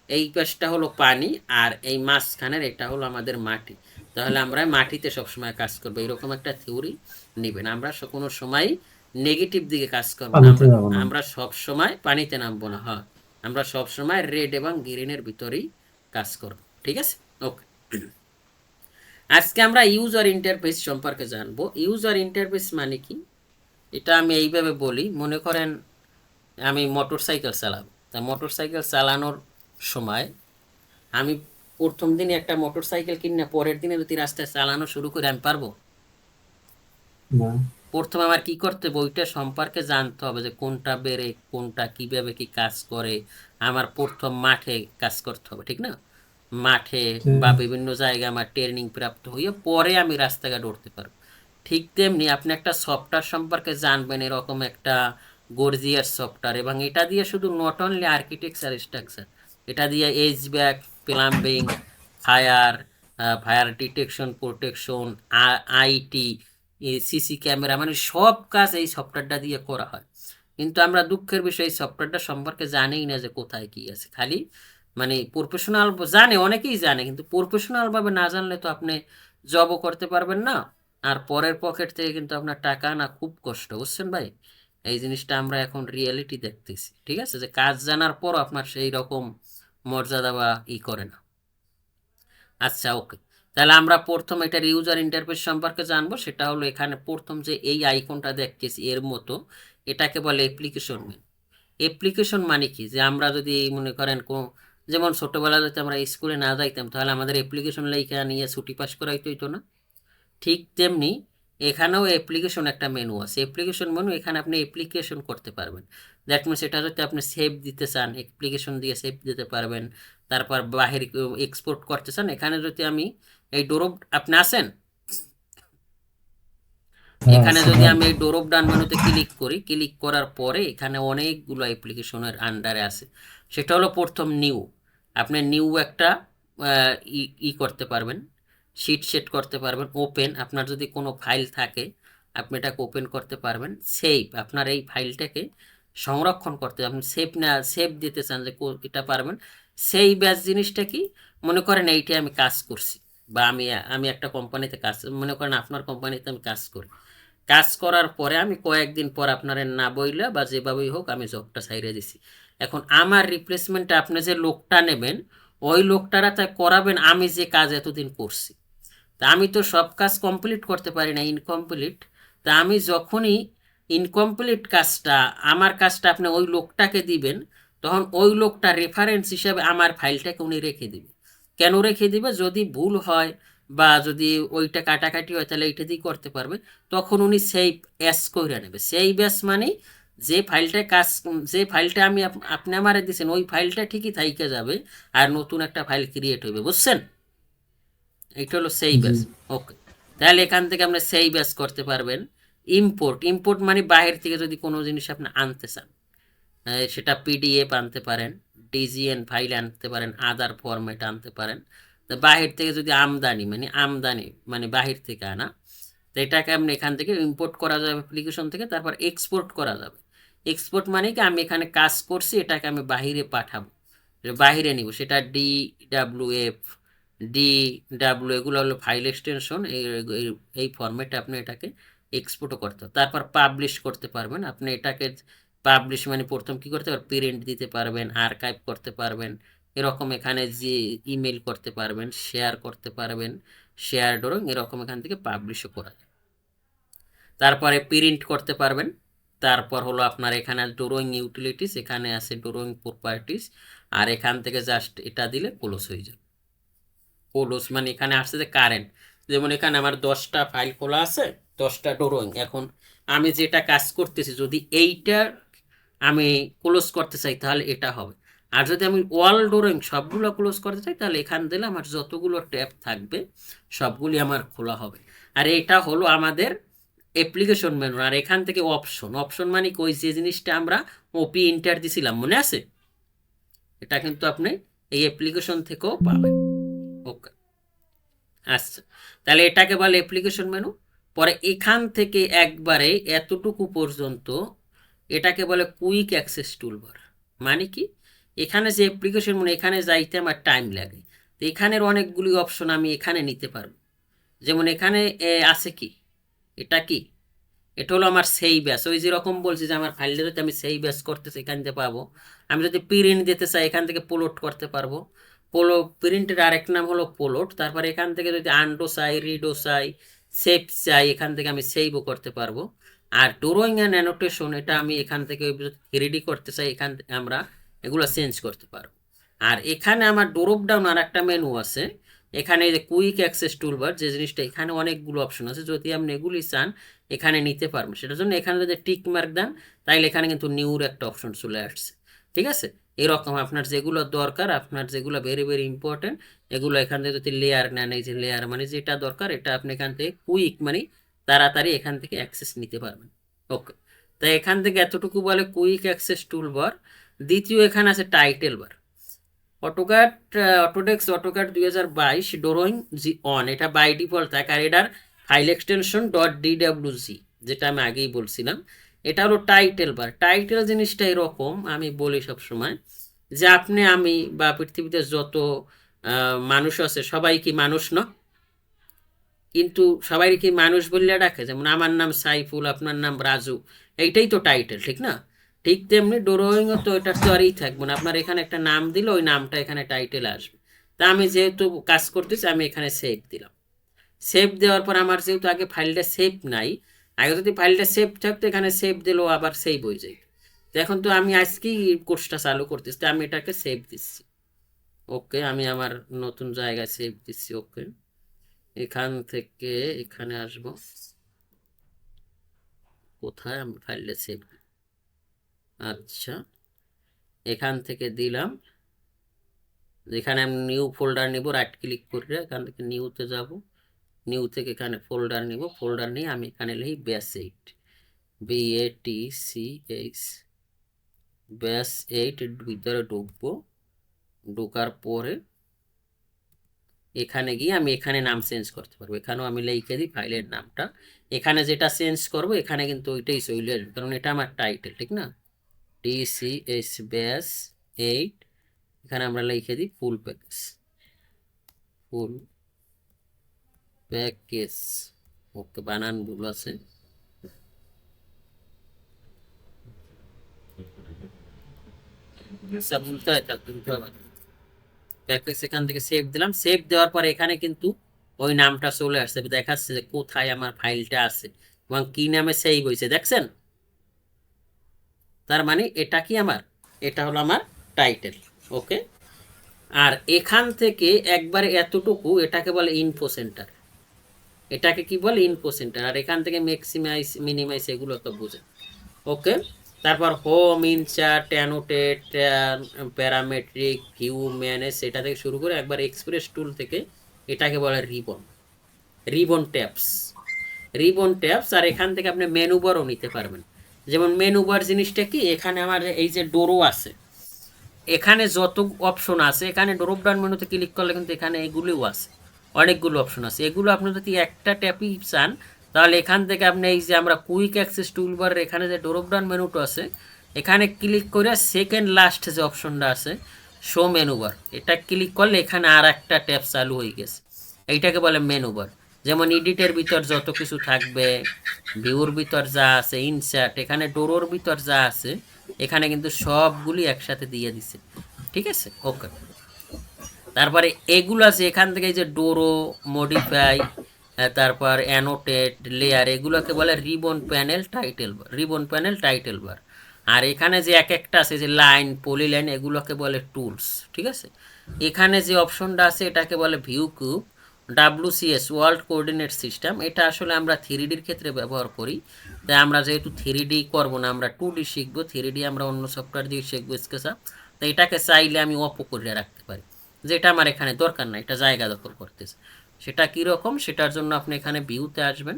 এই পাশটা হলো পানি, আর এই মাঝখানের এটা হলো আমাদের মাটি। তাহলে আমরা মাটিতে সবসময় কাজ করবো, এরকম একটা থিওরি নিবেন। আমরা কোনো সময় নেগেটিভ দিকে কাজ করবো না। পানিতে আমরা যাবো না। আমরা সব সময় পানিতে নামবো না। হ্যাঁ, আমরা সব সময় রেড এবং গ্রিনের ভিতরেই কাজ করব। ঠিক আছে, ওকে। আজকে আমরা ইউজার ইন্টারফেস সম্পর্কে জানবো। ইউজার ইন্টারফেস মানে কি, এটা আমি এইভাবে বলি, মনে করেন আমি মোটর সাইকেল চালাবো। তা মোটর সাইকেল চালানোর সময় আমি প্রথম দিনে একটা মোটর সাইকেল কিনে পরের দিনে যদি রাস্তায় চালানো শুরু করে, আমি পারবো? না। প্রথমে আমার কি করতে হবে, ওইটা সম্পর্কে জানতে হবে, যে কোনটা বেরে কোনটা কিভাবে কি কাজ করে। আমার প্রথম মাঠে কাজ করতে হবে, ঠিক না? মাঠে বা বিভিন্ন জায়গায় আমার ট্রেনিং প্রাপ্ত হইয়া পরে আমি রাস্তাঘাট উঠতে পারবো। ঠিক তেমনি আপনি একটা সফটওয়্যার সম্পর্কে জানবেন, এরকম একটা গর্জিয়াস সফটওয়্যার, এবং এটা দিয়ে শুধু নট অনলি আর্কিটেকচার স্ট্রাকচার, এটা দিয়ে HVAC, plumbing, fire, fire detection protection, IT, CC camera, মানে সব কাজ এই সফটওয়্যারটা দিয়ে করা হয়। কিন্তু আমরা দুঃখের বিষয় এই সফটওয়্যারটা সম্পর্কে জানিই না, যে কোথায় কি আছে। খালি মানে প্রফেশনাল জানে, অনেকেই জানে, কিন্তু প্রফেশনাল ভাবে না জানলে তো আপনি জবও করতে পারবেন না, আর পরের পকেট থেকে কিন্তু আপনার টাকা আনা খুব কষ্ট, বুঝছেন ভাই? এই জিনিসটা আমরা এখন রিয়েলিটি দেখতেছি, ঠিক আছে, যে কাজ জানার পর আপনার সেই রকম মর্যাদা বা করে না। আচ্ছা, ওকে। তাহলে আমরা প্রথম এটার ইউজার ইন্টারফেস সম্পর্কে জানবো। সেটা হলো এখানে প্রথম যে এই আইকনটা দেখতেছি এর মতো, এটাকে বলে অ্যাপ্লিকেশন মেনু। অ্যাপ্লিকেশন মানে কি, যে আমরা যদি মনে করেন যেমন ছোটবেলা যদি আমরা স্কুলে না যাইতাম তাহলে আমাদের অ্যাপ্লিকেশন লেখা নিয়ে ছুটি পাস করাইতে হইতো না? ঠিক তেমনি এখানেও অ্যাপ্লিকেশন একটা মেনু আছে, অ্যাপ্লিকেশন মেনু। এখানে আপনি অ্যাপ্লিকেশন করতে পারবেন। দ্যাট মিনস এটা যদি আপনি সেভ দিতে চান, অ্যাপ্লিকেশন দিয়ে সেভ দিতে পারবেন। তারপর বাহির এক্সপোর্ট করতে চান, এখানে যদি আমি এই ডোরপ, আপনি আসেন হ্যাঁ এখানে আছি যদি ভাই। আমি এই ডোরপ ডান মেনুতে ক্লিক করি, ক্লিক করার পরে এখানে অনেকগুলো অ্যাপ্লিকেশনের আন্ডারে আছে। সেটা হলো প্রথম নিউ। আপনি নিউ একটা করতে পারবেন, শিট সেট করতে পারবেন। ওপেন, আপনার যদি কোনো ফাইল থাকে আপনি এটাকে ওপেন করতে পারবেন। সেভ, আপনার এই ফাইলটাকে সংরক্ষণ করতে, আপনি সেভ না সেভ দিতে চান যে এটা পারবেন। সেই ব্যাস জিনিসটা কি, মনে করেন এইটা আমি কাজ করছি, বা আমি আমি একটা কোম্পানিতে কাজ, মনে করেন আপনার কোম্পানিতে আমি কাজ করি। কাজ করার পরে আমি কয়েকদিন পর আপনার না বইলে বা যেভাবেই হোক আমি জবটা ছাইড়ে দিছি। এখন আমার রিপ্লেসমেন্টে আপনি যে লোকটা নেবেন, ওই লোকটারা তাই করাবেন আমি যে কাজ এতদিন করছি। তা আমি তো সব কাজ কমপ্লিট করতে পারি না, ইনকমপ্লিট। তা আমি যখনই ইনকমপ্লিট কাজটা, আমার কাজটা আপনি ওই লোকটাকে দিবেন, তখন ওই লোকটা রেফারেন্স হিসাবে আমার ফাইলটাকে উনি রেখে দিবে। কেন রেখে দিবে? যদি ভুল হয় বা যদি ওইটা কাটাকাটি হয় তাহলে এইটা দিয়ে করতে পারবে। তখন উনি সেই অ্যাস করে নেবে। সেই ব্যাস মানে যে ফাইলটা কাজ, যে ফাইলটা আমি আপনি আমারে দিয়েছেন ওই ফাইলটা ঠিকই থাইকে যাবে, আর নতুন একটা ফাইল ক্রিয়েট হইবে, বুঝছেন? এটা হলো সেই জি। ব্যাস। ওকে। তাহলে এখান থেকে আপনি সেই ব্যাস করতে পারবেন। ইম্পোর্ট, ইম্পোর্ট মানে বাইরে থেকে যদি কোনো জিনিস আপনি আনতে চান, সেটা পিডিএফ আনতে পারেন, ডিজিএন ফাইল আনতে পারেন, আদার ফরম্যাট আনতে পারেন। তো বাহির থেকে যদি আমদানি মানে বাহির থেকে আনা, তো এটাকে আপনি এখান থেকে ইম্পোর্ট করা যাবে অ্যাপ্লিকেশন থেকে, তারপর এক্সপোর্ট করা যাবে। এক্সপোর্ট মানে কি, আমি এখানে কাজ করছি এটাকে আমি বাহিরে পাঠাবো, বাহিরে নিব, সেটা DWF, DW, এগুলো হলো ফাইল এক্সটেনশন। এই ফরম্যাটে আপনি এটাকে এক্সপোর্টও করতে হবে। তারপর পাবলিশ করতে পারবেন আপনি এটাকে। পাবলিশ মানে প্রথম কি করতে পারবেন, প্রিন্ট দিতে পারবেন, আর্কাইভ করতে পারবেন, এরকম এখানে যে ইমেল করতে পারবেন, শেয়ার করতে পারবেন, শেয়ার ড্রয়িং, এরকম এখান থেকে পাবলিশও করা যায়। তারপরে প্রিন্ট করতে পারবেন। তারপর হলো আপনার এখানে ড্রয়িং ইউটিলিটিস, এখানে আছে ড্রয়িং প্রপার্টিস, আর এখান থেকে জাস্ট এটা দিলে ক্লোজ হয়ে যাবে। ক্লোজ মানে এখানে আসছে যে কারেন্ট, যেমন এখানে আমার 10টা ফাইল খোলা আছে, 10টা ড্রয়িং। এখন আমি যেটা কাজ করতেছি যদি এইটা আমি ক্লোজ করতে চাই তাহলে এটা হবে। আর যদি আমি ওয়াল ড্রয়িং সবগুলো ক্লোজ করতে চাই তাহলে এখান দিলে আমার যতগুলো ট্যাব থাকবে সবগুলি আমার খোলা হবে। আর এটা হলো আমাদের অ্যাপ্লিকেশন মেনু। আর এখান থেকে অপশন, অপশন মানে কই, যে জিনিসটা আমরা ওপি ইন্টার দিছিলাম মনে আছে, এটা কিন্তু আপনি এই অ্যাপ্লিকেশন থেকেও পাবেন। ওকে। আচ্ছা, তাহলে এটাকে বলে অ্যাপ্লিকেশন মেনু। পরে এখান থেকে একবারে এতটুকু পর্যন্ত এটাকে বলে কুইক অ্যাক্সেস টুলবার। মানে কি, এখানে যে অ্যাপ্লিকেশন মেনু, এখানে যাইতে আমার টাইম লাগে, তো এখানের অনেকগুলি অপশন আমি এখানে নিতে পারবো। যেমন এখানে আছে কি, এটা কি, এটা হলো আমার সেই ব্যাস। ওই যেরকম বলছি যে আমার ফাইলটা যদি আমি সেই ব্যাস করতেছি এখান থেকে পাবো। আমি যদি প্রিন্ট দিতে চাই এখান থেকে পোলোড করতে পারবো। প্রিন্টের আরেক নাম হলো পোলোড। তারপর এখান থেকে যদি আনডো চাই, রিডো চাই, সেভ চাই, এখান থেকে আমি সেভও করতে পারবো। আর ড্রয়িং অ্যান্ড অ্যানোটেশন, এটা আমি এখান থেকে রেডি করতে চাই, এখান থেকে আমরা এগুলো চেঞ্জ করতে পারবো। আর এখানে আমার ড্রপ ডাউন আর একটা মেনু আছে, এখানে এই যে কুইক অ্যাক্সেস টুলবার যে জিনিসটা, এখানে অনেকগুলো অপশন আছে, যদি আপনি এগুলি চান এখানে নিতে পারবেন। সেটার জন্য এখানে যদি টিক মার্ক দেন তাইলে এখানে কিন্তু নিউর একটা অপশন চলে আসছে, ঠিক আছে? এরকম আপনার যেগুলো দরকার, আপনার যেগুলো ভেরি ভেরি ইম্পর্টেন্ট, এগুলো এখান থেকে যদি লেয়ার নেন, এই যে লেয়ার মানে যেটা দরকার এটা আপনি এখান থেকে কুইক মানে তাড়াতাড়ি এখান থেকে অ্যাক্সেস নিতে পারবেন। ওকে। তাই এখান থেকে এতটুকু বলে কুইক অ্যাক্সেস টুলবার। দ্বিতীয় এখানে আছে title bar. AutoCAD, Autodesk 2022 drawing G on, এটা বাই ডিফল্ট থাকে। আর এটার ফাইল এক্সটেনশন .dwg, যেটা আমি আগেই বলছিলাম। এটা হলো টাইটেল বার। টাইটেল জিনিসটা এরকম, আমি বলি সব সময় যে আপনি আমি বা পৃথিবীতে যত মানুষ আছে সবাই কি মানুষ না? কিন্তু সবাই কি মানুষ বললে ডাকে, যেমন আমার নাম সাইফুল, আপনার নাম রাজু, এইটাই তো টাইটেল, ঠিক না? ঠিক তেমনি ড্রয়িংও তো এটা তো আরই থাকবে না, আপনার এখানে একটা নাম দিলে ওই নামটা এখানে টাইটেল আসবে। তা আমি যেহেতু কাজ করতেছি আমি এখানে সেভ দিলাম। সেভ দেওয়ার পর আমার যেহেতু আগে ফাইলটা সেভ নাই, আগে যদি ফাইলটা সেভ থাকতো এখানে সেভ দিলেও আবার সেভ হয়ে যায়। তো এখন তো আমি আজকেই কোর্সটা চালু করতেছি, তো আমি এটাকে সেভ দিচ্ছি। ওকে, আমি আমার নতুন জায়গায় সেভ দিচ্ছি। ওকে, এখান থেকে এখানে আসব, কোথায় আমি ফাইলটা সেভ, আচ্ছা এখান থেকে দিলাম। এখানে আমি নিউ ফোল্ডার নিব, রাইট ক্লিক করে এখান থেকে নিউতে যাব, নিউ থেকে এখানে ফোল্ডার নিব, ফোল্ডার নিয়ে আমি এখানে লিখি বেস 8, BATCH, বেস 8 ভিতরে ঢুকবো। ঢোকার পরে এখানে গিয়ে আমি এখানে নাম চেঞ্জ করতে পারবো, এখানেও আমি লিখে দিই ফাইলের নামটা। এখানে যেটা চেঞ্জ করব এখানে কিন্তু ওইটাই চলে আসবে, কারণ এটা আমার টাইটেল, ঠিক না? TCH বেস 8, এখানে আমরা লিখে দিই ফুল প্যাকেজ, ফুল প্যাকেজ। ওকে, বানান ভুল আছে। আচ্ছা, ভুলতে হয় কিন্তু আবার প্যাকেজ এখান থেকে সেভ দিলাম। সেভ দেওয়ার পরে এখানে কিন্তু ওই নামটা চলে আসছে, দেখাচ্ছে যে কোথায় আমার ফাইলটা আছে এবং কি নামে সেভ হয়েছে, দেখছেন? তার মানে এটা কি আমার, এটা হলো আমার টাইটেল। ওকে, আর এখান থেকে একবারে এতটুকু এটাকে বলে ইনফো সেন্টার, এটাকে কি বলে ইনফো সেন্টার। আর এখান থেকে ম্যাক্সিমাইজ মিনিমাইজ এগুলো তো বুঝে। ওকে, তারপর home, ইনচার্ট, annotate, parametric, view, manage, এটা থেকে শুরু করে একবার এক্সপ্রেস টুল থেকে এটাকে বলে ribbon, ribbon tabs, ribbon tabs. আর এখান থেকে আপনি মেনু বারও নিতে পারবেন। যেমন মেনু বার জিনিসটা কি, এখানে আমার এই যে ডোরো আছে, এখানে যত অপশন আছে, এখানে ড্রপ ডাউন মেনুতে ক্লিক করলে কিন্তু এখানে এগুলিও আছে, অনেকগুলো অপশন আছে। এগুলো আপনি যদি একটা ট্যাপই চান তাহলে এখান থেকে আপনি এই যে আমরা কুইক অ্যাক্সেস টুলবারের এখানে যে ড্রপ ডাউন মেনুটা আছে, এখানে ক্লিক করে সেকেন্ড লাস্ট যে অপশনটা আছে শো মেনু বার, এটা ক্লিক করলে এখানে আর একটা ট্যাব চালু হয়ে গেছে, এইটাকে বলে মেনু বার। যেমন এডিটের ভিতর যত কিছু থাকবে, ভিউর ভিতর যা আছে, ইনসার্ট, এখানে ডোরোর ভিতর যা আছে, এখানে কিন্তু সবগুলি একসাথে দিয়ে দিছে, ঠিক আছে? ওকে, তারপরে এগুলো আছে এখান থেকে যে ডোরো, মডিফাই, তারপর অ্যানোটেট, লেয়ার, এগুলোকে বলে ribbon panel title bar, ribbon panel title bar. আর এখানে যে এক একটা আছে যে লাইন, পলিলাইন, এগুলোকে বলে টুলস, ঠিক আছে? এখানে যে অপশনটা আছে এটাকে বলে view cube, WCS world coordinate system, এটা আসলে আমরা 3Dর ক্ষেত্রে ব্যবহার করি। তাই আমরা যেহেতু 3D করব না, আমরা 2D শিখবো, 3D আমরা অন্য সফটওয়্যার দিয়ে শিখবো, স্কেচআপ। তো এটাকে চাইলে আমি অপো করে রাখতে পারি, যেটা আমার এখানে দরকার না, এটা জায়গা দখল করতেছে। সেটা কীরকম, সেটার জন্য আপনি এখানে ভিউতে আসবেন,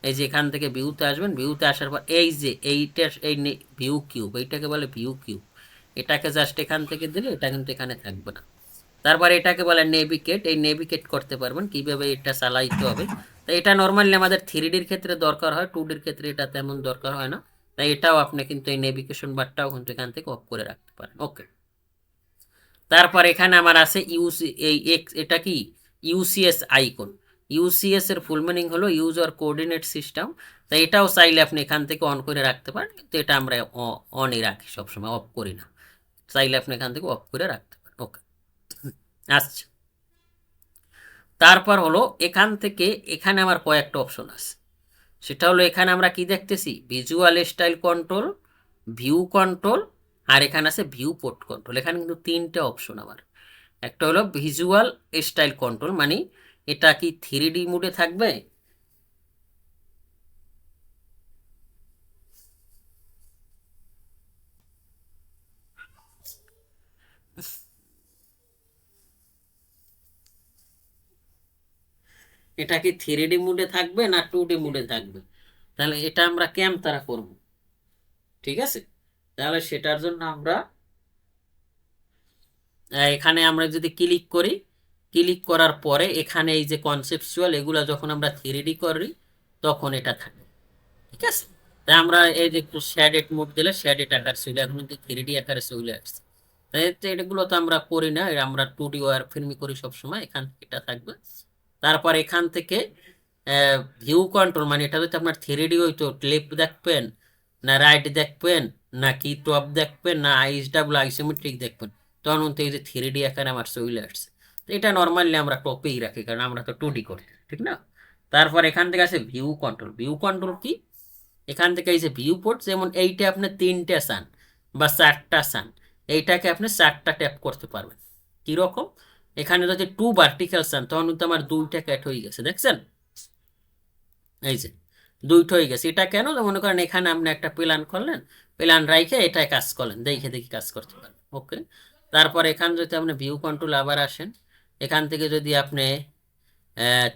এই যে এখান থেকে ভিউতে আসবেন, ভিউতে আসার পর এই যে এইটা, এই ভিউ কিউব, এইটাকে বলে ভিউ কিউব, এটাকে জাস্ট এখান থেকে দিলে এটা কিন্তু এখানে থাকবে না। তারপর এটাকে বলে নেভিগেট, এই নেভিগেট করতে পারবেন কিভাবে এটা চালাইতে হবে। তো এটা নর্মালি আমাদের 3Dর ক্ষেত্রে দরকার হয়, 2Dর ক্ষেত্রে এটা তেমন দরকার হয় না। তাই এটাও আপনি কিন্তু এই নেভিগেশন বারটাও কিন্তু এখান থেকে অফ করে রাখতে পারেন। ওকে, তারপর এখানে আমার আছে ইউসি, এই এক্স, এটা কি ইউসিএস আইকন। ইউসিএস এর ফুল মিনিং হলো ইউজার কোঅর্ডিনেট সিস্টেম। তাই এটাও চাইলে আপনি এখান থেকে অন করে রাখতে পারেন, কিন্তু এটা আমরা অনই রাখি সবসময়, অফ করি না। চাইলে আপনি এখান থেকে অফ করে রাখতে পারেন। ওকে, আচ্ছা, তারপর হলো এখান থেকে এখানে আমার কয়েকটা অপশন আছে। সেটা হলো এখানে আমরা কি দেখতেছি, visual style control, view control, আর এখানে আছে ভিউ পোর্ট কন্ট্রোল। এখানে কিন্তু তিনটে অপশন আমার। একটা হলো ভিজুয়াল স্টাইল কন্ট্রোল, মানে এটা কি 3D মোডে থাকবে, এটা কি 3D মোডে থাকবে না 2D মোডে থাকবে, তাহলে এটা আমরা তারা করব, ঠিক আছে? তাহলে সেটার জন্য আমরা এখানে আমরা যদি ক্লিক করি, ক্লিক করার পরে এখানে এই যে কনসেপচুয়াল, এগুলা যখন আমরা 3D করি তখন এটা থাকে, ঠিক আছে? তাই আমরা এই যে একটু শ্যাডেড মোড দিলে শ্যাডেড আকার ছিল, এখন কিন্তু 3D আকারে চলে আসছে। তাই এগুলো তো আমরা করি না, আমরা 2D ওয়ার ফিল্মি করি সবসময়, এখান থেকে এটা থাকবে। তারপর এখান থেকে ভিউ কন্ট্রোল মানে এটা যদি আপনার 3D হইতো, লেফট দেখবেন না রাইট দেখবেন নাকি টপ দেখবেন না আইস ডাবল আইসোমেট্রিক দেখবেন, তখন কিন্তু এই যে 3D এখানে আমার চলে আসছে। তো এটা নর্মালি আমরা টপেই রাখি কারণ আমরা তো 2D করি, ঠিক না? তারপর এখান থেকে আছে ভিউ কন্ট্রোল। ভিউ কন্ট্রোল কি? এখান থেকে এই যে ভিউ পোর্ট, যেমন এইটা আপনি 3টে চান বা 4টা চান, এইটাকে আপনি 4টা ট্যাপ করতে পারবেন। কিরকম? এখানে যদি 2 ভার্টিক্যাল চান তখন কিন্তু আমার 2টা ক্যাট হয়ে গেছে, দেখছেন? এই যে 2টা হয়ে গেছে। এটা কেন? মনে করেন এখানে আপনি একটা প্ল্যান করলেন, প্ল্যান রাইখে এটাই কাজ করলেন, দেখে দেখি কাজ করতে পারেন। ওকে। তারপর এখান যদি আপনি ভিউ কন্ট্রোল আবার আসেন, এখান থেকে যদি আপনি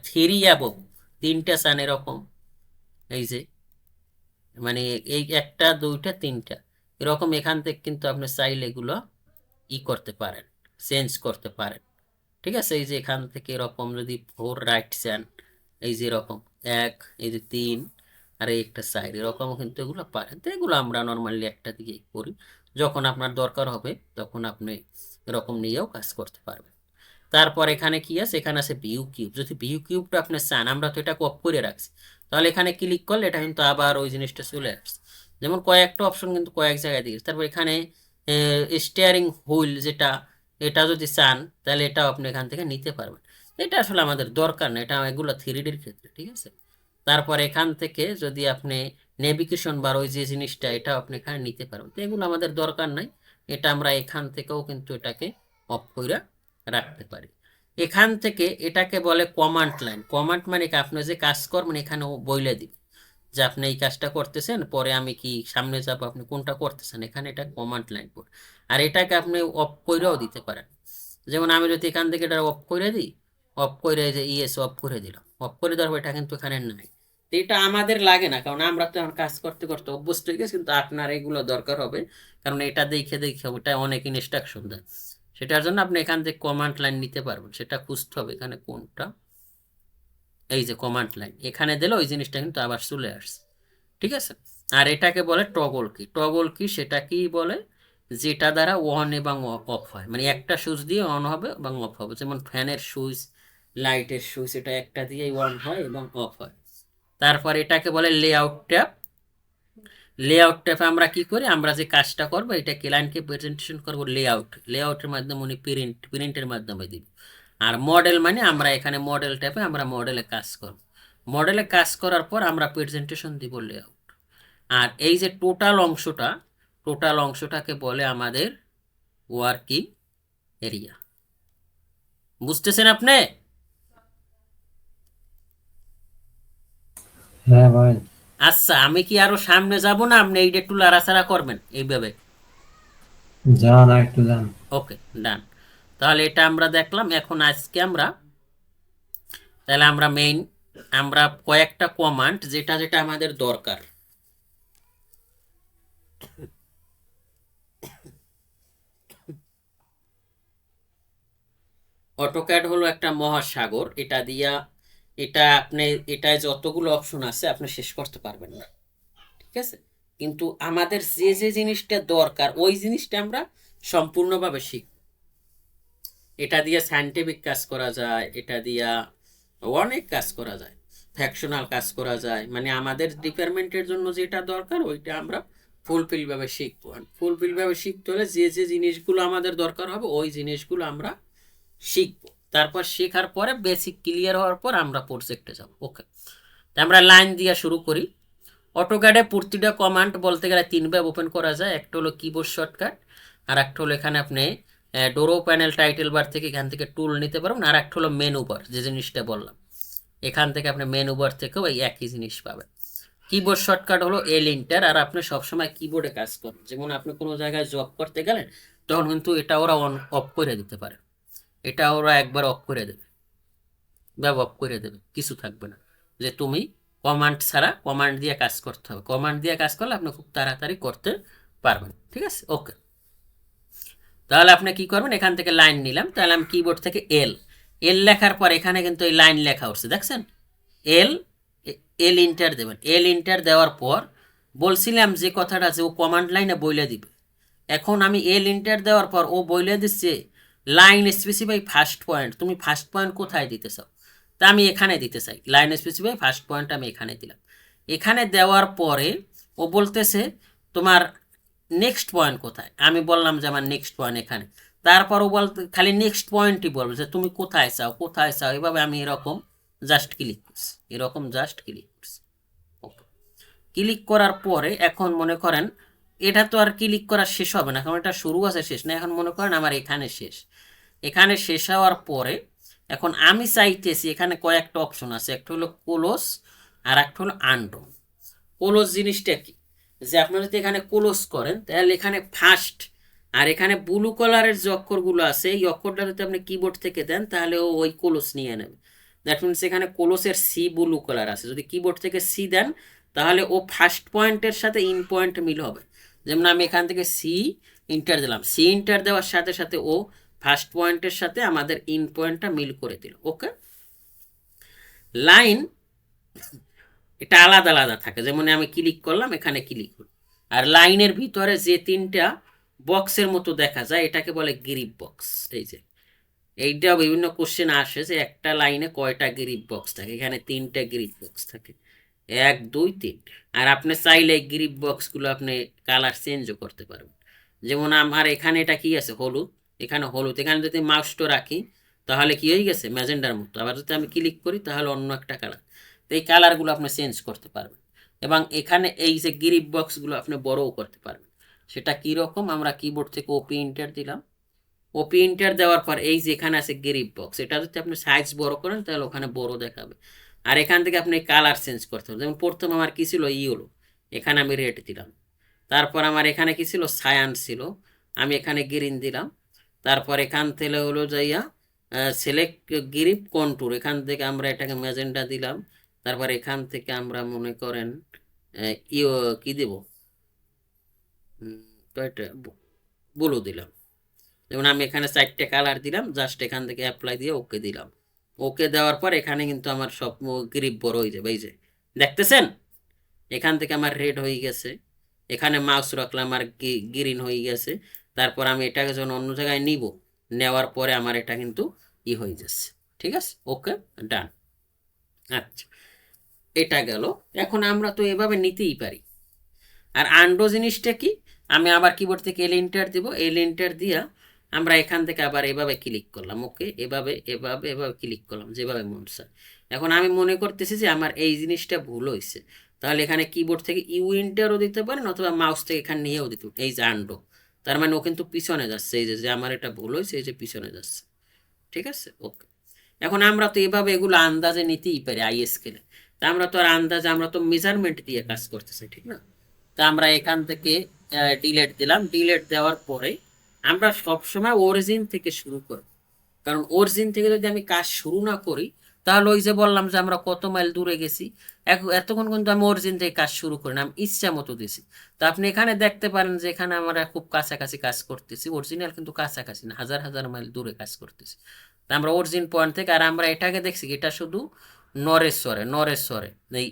3 অ্যাবভ 3টে চান এরকম, এই যে মানে এই 1টা 2টা 3টা এরকম, এখান থেকে কিন্তু আপনি চাইলে এগুলো করতে পারেন, চেঞ্জ করতে পারেন। ঠিক আছে? এই যে এখান থেকে এরকম যদি 4 রাইট চান, এই যে এরকম 1, এই যে 3, আর এই একটা সাইড এরকম কিন্তু এগুলো পারেন। তো এগুলো আমরা নর্মালি একটা দিকেই করি, যখন আপনার দরকার হবে তখন আপনি এরকম নিয়েও কাজ করতে পারবেন। তারপর এখানে কি আছে? এখানে আছে ভিউ কিউব। যদি ভিউ কিউবটা আপনি চান, আমরা তো এটা অফ করে রাখছি, তাহলে এখানে ক্লিক করলে এটা কিন্তু আবার ওই জিনিসটা চলে আসছে। যেমন কয়েকটা অপশন কিন্তু কয়েক জায়গায় দিয়েছে। তারপর এখানে স্টিয়ারিং হুইল যেটা, এটা যদি চান তাহলে এটাও আপনি এখান থেকে নিতে পারবেন। এটা আসলে আমাদের দরকার না, এটা এগুলো 3Dর ক্ষেত্রে, ঠিক আছে? তারপর এখান থেকে যদি আপনি নেভিগেশন বার ওই যে জিনিসটা, এটা আপনি এখানে নিতে পারবেন। তো এগুলো আমাদের দরকার নাই, এটা আমরা এখান থেকেও কিন্তু এটাকে অফ করে রাখতে পারি। এখান থেকে এটাকে বলে কমান্ড লাইন। কমান্ড মানে কি? আপনি যে কাজ করবেন এখানে ও বইলে দিবে যে আপনি এই কাজটা করতেছেন, পরে আমি কি সামনে যাবো, আপনি কোনটা করতেছেন, এখানে এটা কমান্ড লাইন পড়ে। আর এটাকে আপনি অফ কইরাও দিতে পারেন। যেমন আমি যদি এখান থেকে এটা অফ করে দিই, অফ করে যে ইয়েস অফ করে দিলাম, অফ করে দেওয়ার পর এটা কিন্তু এখানে নাই। তো এটা আমাদের লাগে না, কারণ আমরা তো এখন কাজ করতে করতে অভ্যস্ত হয়ে গেছি, কিন্তু আপনার এগুলো দরকার হবে, কারণ এটা দেখে দেখে ওটা অনেক ইনস্ট্রাকশন দেয়। সেটার জন্য আপনি এখান থেকে কমান্ড লাইন নিতে পারবেন। সেটা খুঁজতে হবে এখানে কোনটা, এই যে কমান্ড লাইন, এখানে দিলে ওই জিনিসটা কিন্তু আবার চলে আসছে। ঠিক আছে? আর এটাকে বলে টগল কি। টগল কি সেটা কি বলে? যেটা দ্বারা অন এবং অফ হয়, মানে একটা সুইচ দিয়ে অন হবে এবং অফ হবে। যেমন ফ্যানের সুইচ, লাইটের সুইচ, এটা একটা দিয়েই অন হয় এবং অফ হয়। তারপর এটাকে বলে লেআউট ট্যাব। লেআউট ট্যাবে আমরা কি করি? আমরা যে কাজটা করবো এটা ক্লায়েন্টকে প্রেজেন্টেশন করবো লেআউটের মাধ্যমে, উনি প্রিন্টের মাধ্যমে দিব। আর মডেল মানে আমরা এখানে মডেল ট্যাবে আমরা মডেলে কাজ করব। মডেলে কাজ করার পর আমরা প্রেজেন্টেশন দিব লেআউট। আর এই যে টোটাল অংশটাকে বলে আমাদের ওয়ার্কিং এরিয়া। বুঝতেছেন আপনি? হ্যাঁ ভাই। আচ্ছা, আমি কি আরো সামনে যাব না আপনি এইটা একটু লাড়াচাড়া করবেন এইভাবে? যান আর একটু যান। ওকে, ডান। তাহলে এটা আমরা দেখলাম। এখন আজকে আমরা তাহলে আমরা কয়েকটা কমান্ড যেটা যেটা আমাদের দরকার। অটোক্যাড হলো একটা মহাসাগর, এটা আপনি, এটায় যতগুলো অপশন আছে আপনি শেষ করতে পারবেন না, ঠিক আছে? কিন্তু আমাদের যে যে জিনিসটা দরকার ওই জিনিসটা আমরা সম্পূর্ণভাবে শিখব। এটা দিয়ে সায়েন্টিফিক কাজ করা যায়, এটা দিয়া অনেক কাজ করা যায়, ফ্যাকশনাল কাজ করা যায়, মানে আমাদের ডিপার্টমেন্টের জন্য যেটা দরকার ওইটা আমরা ফুলফিল ভাবে শিখবো। ফুলফিল ভাবে শিখতে হলে যে যে জিনিসগুলো আমাদের দরকার হবে ওই জিনিসগুলো আমরা শিখবো। তারপর শেখার পরে বেসিক ক্লিয়ার হওয়ার পর আমরা প্রজেক্টে যাব। ওকে, তো আমরা লাইন দিয়ে শুরু করি। অটোক্যাডে প্রতিটা কমান্ড বলতে গেলে 3 ভাবে ওপেন করা যায়। একটা হলো কিবোর্ড শর্টকাট, আর একটা হলো এখানে আপনি ডোরো প্যানেল টাইটেল বার থেকে এখান থেকে টুল নিতে পারবেন, আর একটা হলো মেনু বার, যে জিনিসটা বললাম এখান থেকে আপনি মেনু বার থেকেও এই একই জিনিস পাবেন। কিবোর্ড শর্টকাট হলো এল ইন্টার, আর আপনি সবসময় কিবোর্ডে কাজ করেন, যেমন আপনি কোনো জায়গায় জব করতে গেলেন তখন কিন্তু এটা ওরা অন অফ করে দিতে পারে, এটা ওরা একবার অফ করে দেবে, অফ করে দেবে, কিছু থাকবে না, যে তুমি কমান্ড ছাড়া কমান্ড দিয়ে কাজ করতে হবে। কমান্ড দিয়ে কাজ করলে আপনি খুব তাড়াতাড়ি করতে পারবেন। ঠিক আছে? ওকে, তাহলে আপনি কি করবেন? এখান থেকে লাইন নিলাম, তাহলে আমি কিবোর্ড থেকে এল এল লেখার পর এখানে কিন্তু এই লাইন লেখা উঠছে, দেখছেন? এল এল ইন্টার দেবেন। এল ইন্টার দেওয়ার পর বলছিলাম যে কথাটা, যে ও কমান্ড লাইনে বইলে দিবে। এখন আমি এল ইন্টার দেওয়ার পর ও বইলে দিচ্ছে লাইন স্পেসিফাই ফার্স্ট পয়েন্ট। তুমি ফার্স্ট পয়েন্ট কোথায় দিতে চাও? তা আমি এখানে দিতে চাই, লাইন স্পেসিফাই ফার্স্ট পয়েন্ট আমি এখানে দিলাম। এখানে দেওয়ার পরে ও বলতেছে তোমার নেক্সট পয়েন্ট কোথায়, আমি বললাম যে আমার নেক্সট পয়েন্ট এখানে। তারপর ও বলতে খালি নেক্সট পয়েন্টই বলবে যে তুমি কোথায় চাও কোথায় চাও, এভাবে আমি এরকম জাস্ট ক্লিক করছি, এরকম জাস্ট ক্লিক করছি। ওকে, ক্লিক করার পরে এখন মনে করেন এটা তো আর ক্লিক করা শেষ হবে না, কারণ এটা শুরু আছে শেষ না, এখন মনে করেন আমার এখানে শেষ। এখানে শেষ হওয়ার পরে এখন আমি চাইতেছি, এখানে কয়েকটা অপশন আছে, একটা হলো ক্লোজ আর একটা হলো আনডু। ক্লোজ জিনিসটা কি, যে আপনারা যদি এখানে ক্লোজ করেন তাহলে এখানে ফার্স্ট আর এখানে ব্লু কালারের যে অক্ষরগুলো আছে এই অক্ষরটা যদি আপনি কিবোর্ড থেকে দেন তাহলে ও ওই ক্লোজ নিয়ে নেবে। দ্যাট মিনস এখানে ক্লোজের সি ব্লু কালার আছে, যদি কিবোর্ড থেকে সি দেন তাহলে ও ফার্স্ট পয়েন্টের সাথে ইন পয়েন্ট মিল হবে। যেমন আমি এখান থেকে সি ইন্টার দিলাম, সি ইন্টার দেওয়ার সাথে সাথে ও ফার্স্ট পয়েন্টের সাথে আমাদের ইন পয়েন্টটা মিল করে দিল। ওকে, লাইন এটা আলাদা আলাদা থাকে, যেমন আমি ক্লিক করলাম এখানে ক্লিক করলাম, আর লাইনের ভিতরে যে তিনটা বক্সের মতো দেখা যায় এটাকে বলে গ্রিপ বক্স। এই যে এইটা বিভিন্ন কোশ্চেন আসে যে একটা লাইনে কয়টা গ্রিপ বক্স থাকে, এখানে তিনটা গ্রিপ বক্স থাকে, 1 2 3। আর আপনি চাইলে গ্রিপ বক্সগুলো আপনি কালার চেঞ্জও করতে পারবেন। যেমন আমার এখানে এটা কি আছে হলুদ, এখানে হলুদ, এখানে যদি মাউসটা রাখি তাহলে কি হয়ে গেছে ম্যাজেন্ডার মতো, আবার যদি আমি ক্লিক করি তাহলে অন্য একটা কালার। তো এই কালারগুলো আপনি চেঞ্জ করতে পারবেন, এবং এখানে এই যে গ্রিপ বক্সগুলো আপনি বড়ও করতে পারবেন। সেটা কীরকম, আমরা কিবোর্ড থেকে ওপি এন্টার দিলাম, ওপি এন্টার দেওয়ার পর এই যে এখানে আছে গ্রিপ বক্স, এটা যদি আপনি সাইজ বড় করেন তাহলে ওখানে বড় দেখাবে। আর এখান থেকে আপনি কালার চেঞ্জ করতে হবে, যেমন প্রথম আমার কি ছিল ইয়েলো, এখানে আমি রেড দিলাম। তারপর আমার এখানে কি ছিল সায়ান ছিল, আমি এখানে গ্রিন দিলাম। তারপর এখান থেকে হলো যাইয়া সিলেক্ট গ্রিপ কন্ট্যুর, এখান থেকে আমরা এটাকে ম্যাজেন্ডা দিলাম। তারপর এখান থেকে আমরা মনে করেন ইয়ে কি দেব, কয়টা ব্লু দিলাম। যেমন আমি এখানে 4টে কালার দিলাম, জাস্ট এখান থেকে অ্যাপ্লাই দিয়ে ওকে দিলাম। ওকে দেওয়ার পর এখানে কিন্তু আমার সব গ্রিপ বড় হয়ে যাবে, এই যে দেখতেছেন এখান থেকে আমার রেড হয়ে গেছে, এখানে মাউস রাখলাম আর গ্রিন হয়ে গেছে। তারপর আমি এটাকে যখন অন্য জায়গায় নিব, নেওয়ার পরে আমার এটা কিন্তু ই হয়ে যাচ্ছে। ঠিক আছে, ওকে ডান। আচ্ছা, এটা গেল। এখন আমরা তো এভাবে নিতেই পারি। আর আন্ডো জিনিসটা কি, আমি আবার কিবোর্ড থেকে এল এন্টার দিব, এল এন্টার দিয়া আমরা এখান থেকে আবার এভাবে ক্লিক করলাম। ওকে, এভাবে এভাবে এভাবে ক্লিক করলাম যেভাবে মন চায়। এখন আমি মনে করতেছি যে আমার এই জিনিসটা ভুল হয়েছে, তাহলে এখানে কিবোর্ড থেকে ইউ এন্টারও দিতে পারেন অথবা মাউস থেকে এখানে নিয়েও দিতে পারেন। এই যে আন্ডো, তার মানে ও কিন্তু পিছনে যাচ্ছে, এই যে আমার এটা ভুল হয়েছে, এই যে পিছনে যাচ্ছে। ঠিক আছে, ওকে। এখন আমরা তো এভাবে এগুলো আন্দাজে নিতেই পারি আই স্কেলে, তা আমরা তো আর আন্দাজে, আমরা তো মেজারমেন্ট দিয়ে কাজ করতেছি, ঠিক না? তা আমরা এখান থেকে ডিলেট দিলাম, ডিলেট দেওয়ার পরে আমরা সবসময় অরিজিন থেকে শুরু করব, কারণ অরিজিন থেকে যদি আমি কাজ শুরু না করি তাহলে ওই যে বললাম যে আমরা কত মাইল দূরে গেছি, এতক্ষণ কিন্তু আমি অরিজিন থেকে কাজ শুরু করি না, আমি ইচ্ছা মতো দিছি। তো আপনি এখানে দেখতে পারেন যে এখানে আমরা খুব কাছাকাছি কাজ করতেছি, অরিজিনাল কিন্তু কাছাকাছি না, হাজার হাজার মাইল দূরে কাজ করতেছি। তা আমরা অরিজিন পয়েন্ট থেকে, আর আমরা এটাকে দেখছি এটা শুধু নরেশ্বরে, নরেশ্বরে এই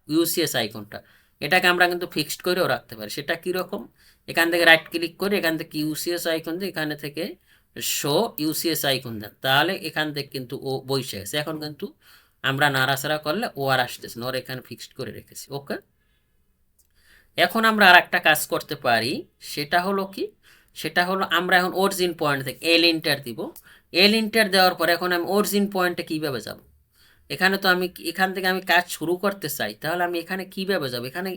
ইউসিএস আইকনটা, এটাকে আমরা কিন্তু ফিক্সড করেও রাখতে পারি। সেটা কীরকম, এখান থেকে রাইট ক্লিক করে এখান থেকে ইউসিএস আইকন দিয়ে এখানে থেকে শো ইউসিএস আইকন দেন, তাহলে এখান থেকে কিন্তু ও বসে গেছে। এখন কিন্তু আমরা নাড়াচাড়া করলে ও আর আসতেছে না, ওর এখানে ফিক্সড করে রেখেছি। ওকে, এখন আমরা আর একটা কাজ করতে পারি, সেটা হলো কি, সেটা হলো আমরা এখন অরিজিন পয়েন্ট থেকে এল এন্টার দিব, এল এন্টার দেওয়ার পর এখন আমি অরিজিন পয়েন্টে কীভাবে যাব, এখানে তো আমি এখান থেকে আমি কাজ শুরু করতে চাই, তাহলে আমি এখানে কীভাবে যাব, এখানে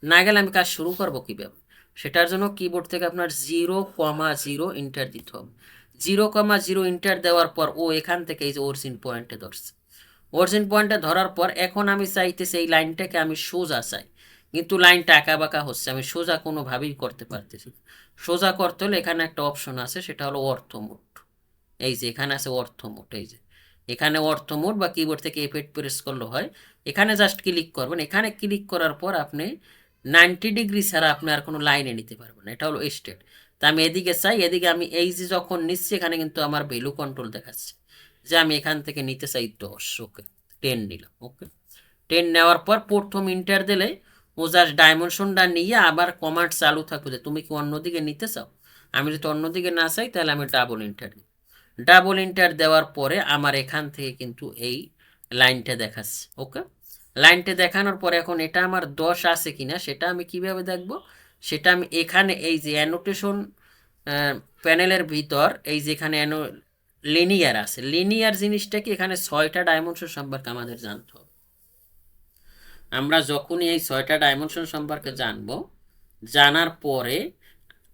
না গেলে আমি কাজ শুরু করব কীভাবে? সেটার জন্য কিবোর্ড থেকে আপনার 0,0 এন্টার দিতে হবে। 0,0 এন্টার দেওয়ার পর ও এখান থেকে এই যে অরিজিন পয়েন্টে ধরছে, অরিজিন পয়েন্টে ধরার পর এখন আমি চাইতেছি এই লাইনটাকে আমি সোজা চাই, কিন্তু লাইনটা আঁকা বাঁকা হচ্ছে, আমি সোজা কোনোভাবেই করতে পারতেছি না। সোজা করতে হলে এখানে একটা অপশন আছে, সেটা হলো অর্থমোড। এই যে এখানে আছে অর্থমোড, এই যে এখানে অর্থমোড বা কিবোর্ড থেকে F8 প্রেস করলে হয়, এখানে জাস্ট ক্লিক করবেন। এখানে ক্লিক করার পর আপনি 90 ডিগ্রি ছাড়া আপনি আর কোনো লাইনে নিতে পারবেন না, এটা হলো স্টেট। তা আমি এদিকে চাই, এদিকে আমি এই যে যখন নিচ্ছি এখানে কিন্তু আমার ভ্যালু কন্ট্রোল দেখাচ্ছে যে আমি এখান থেকে নিতে চাই 10। ওকে, 10 নিলাম। ওকে, 10 নেওয়ার পর প্রথম ইন্টার দিলে ও জাস্ট ডাইমেনশনটা নিয়ে আবার কমান্ড চালু থাকবে যে তুমি কি অন্যদিকে নিতে চাও। আমি যদি অন্যদিকে না চাই তাহলে আমি ডাবল ইন্টার দিই। ডাবল ইন্টার দেওয়ার পরে আমার এখান থেকে কিন্তু এই লাইনটা দেখাচ্ছে। ওকে, লাইনটা দেখানোর পরে এখন এটা আমার 10 আছে কিনা সেটা আমি কিভাবে দেখব, সেটা আমি এখানে এই যে অ্যানোটেশন প্যানেলের ভিতর এই যে এখানে লিনিয়ার আছে, লিনিয়ার জিনিসটা কি, এখানে 6টা ডাইমেনশন সম্পর্কে আমাদের জানতে হবে। আমরা যখনই এই 6টা ডাইমেনশন সম্পর্কে জানবো, জানার পরে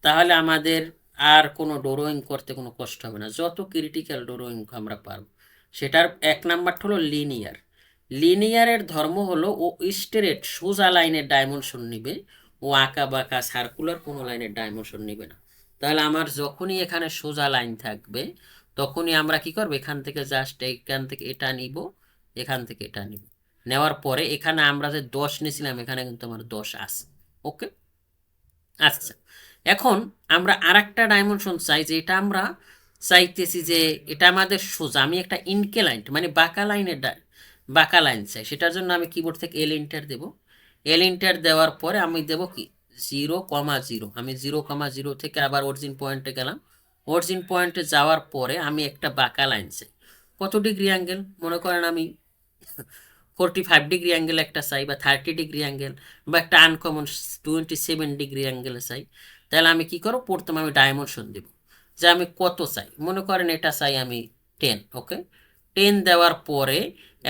তাহলে আমাদের আর কোনো ড্রয়িং করতে কোনো কষ্ট হবে না, যত ক্রিটিক্যাল ড্রয়িং আমরা পারবো। সেটার এক নাম্বারটা হলো লিনিয়ার। লিনিয়ারের ধর্ম হলো ও স্ট্রেট সোজা লাইনের ডাইমেনশন নিবে, ও আঁকা বাঁকা সার্কুলার কোনো লাইনের ডাইমেনশন নিবে না। তাহলে আমার যখনই এখানে সোজা লাইন থাকবে তখনই আমরা কি করবো, এখান থেকে জাস্ট এখান থেকে এটা নিব, এখান থেকে এটা নিব, নেওয়ার পরে এখানে আমরা যে 10 নিয়েছিলাম এখানে কিন্তু আমার 10 আছে। ওকে, আচ্ছা এখন আমরা আর একটা ডাইমেনশন চাই, যে এটা আমরা চাইতেছি যে এটা আমাদের সোজা, আমি একটা ইনক্লাইন্ড মানে বাঁকা লাইনের বাঁকা লাইন চাই। সেটার জন্য আমি কিবোর্ড থেকে এল এন্টার দেব। এল এন্টার দেওয়ার পরে আমি দেব কি 0,0, আমি 0,0 থেকে আবার অরিজিন পয়েন্টে গেলাম। অরিজিন পয়েন্টে যাওয়ার পরে আমি একটা বাঁকা লাইন চাই। কত ডিগ্রি অ্যাঙ্গেল, মনে করেন আমি 45 ডিগ্রি অ্যাঙ্গেল একটা চাই, বা 30 ডিগ্রি অ্যাঙ্গেল, বা একটা আনকমন 27 ডিগ্রি অ্যাঙ্গেলে চাই। তাহলে আমি কি করব, প্রথমে আমি ডাইমেনশন দেব যে আমি কত চাই। মনে করেন এটা চাই আমি 10। ওকে, 10 দেওয়ার পরে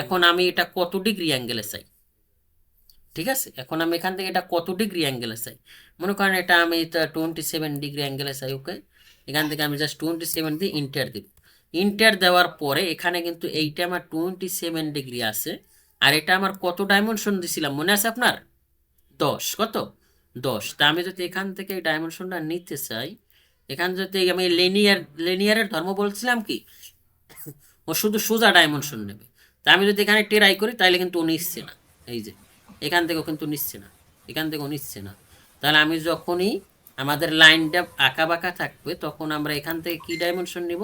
এখন আমি এটা কত ডিগ্রি অ্যাঙ্গেলে চাই। ঠিক আছে, এখন আমি এখান থেকে এটা কত ডিগ্রি অ্যাঙ্গেলে চাই, মনে করেন এটা আমি 27 ডিগ্রি অ্যাঙ্গেলে চাই। ওকে, এখান থেকে আমি জাস্ট 27 দিয়ে ইন্টার দিব। ইন্টার দেওয়ার পরে এখানে কিন্তু এইটা আমার 27 ডিগ্রি আছে, আর এটা আমার কত ডাইমেনশন দিছিলাম মনে আছে আপনার, 10। কত, 10। তা আমি যদি এখান থেকে এই ডাইমেনশনটা নিতে চাই, এখান যদি আমি লিনিয়ারের ধর্ম বলছিলাম কি, ও শুধু সোজা ডাইমেনশন নেবে। তা আমি যদি এখানে ট্রাই করি তাহলে কিন্তু ও নিচ্ছে না, এই যে এখান থেকেও কিন্তু নিচ্ছে না, এখান থেকেও নিচ্ছে না। তাহলে আমি যখনই আমাদের লাইনটা আঁকা বাঁকা থাকবে তখন আমরা এখান থেকে কি ডাইমেনশন নিব,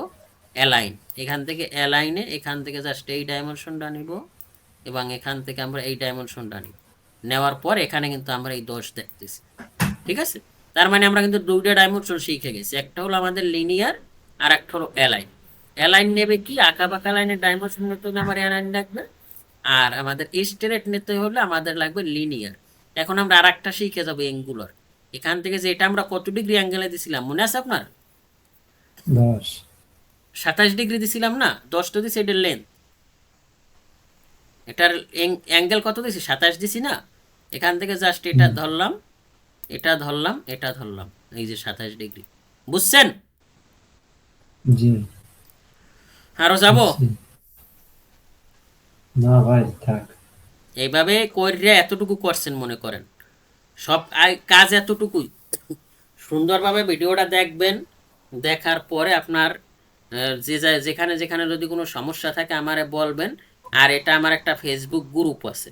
অ্যালাইন। এখান থেকে অ্যালাইনে এখান থেকে জাস্ট এই ডাইমেনশনটা নিব, এবং এখান থেকে আমরা এই ডাইমেনশনটা নিব। নেওয়ার পর এখানে কিন্তু আমরা এই 10 দেখতেছি। ঠিক আছে, তার মানে আমরা কিন্তু দুইটা ডাইমেনশন শিখে গেছি, একটা হলো আমাদের লিনিয়ার আর একটা হলো অ্যালাইন। অ্যালাইন নেবে কি, আঁকা বাঁকা লাইনের ডাইমেনশন নিতে হলে আমার অ্যালাইন লাগবে, আর আমাদের স্ট্রেট নিতে হলে আমাদের লাগবে লিনিয়ার। এখন আমরা আর একটা শিখে যাবো অ্যাঙ্গুলার। এখান থেকে যে এটা আমরা কত ডিগ্রি অ্যাঙ্গেলে দিছিলাম মনে আছে আপনার, 10। 27 ডিগ্রি দিছিলাম না, 10 তো দিছি এটার লেন্থ, এটার অ্যাঙ্গেল কত দিছি, 27 দিছি না। এখান থেকে জাস্ট এটা ধরলাম, এটা ধরলাম, এটা ধরলাম, এই যে 27 ডিগ্রি। বুঝছেন, জি, আরো যাব, বুঝছি। না ভাই থাক। এইভাবে কইরা এতটুকু করছেন মনে করেন, সব কাজ এতটুকুই। সুন্দরভাবে ভিডিওটা দেখবেন, দেখার পরে আপনার যেখানে যেখানে যদি কোনো সমস্যা থাকে আমারে বলবেন। আর এটা আমার একটা ফেসবুক গ্রুপ আছে,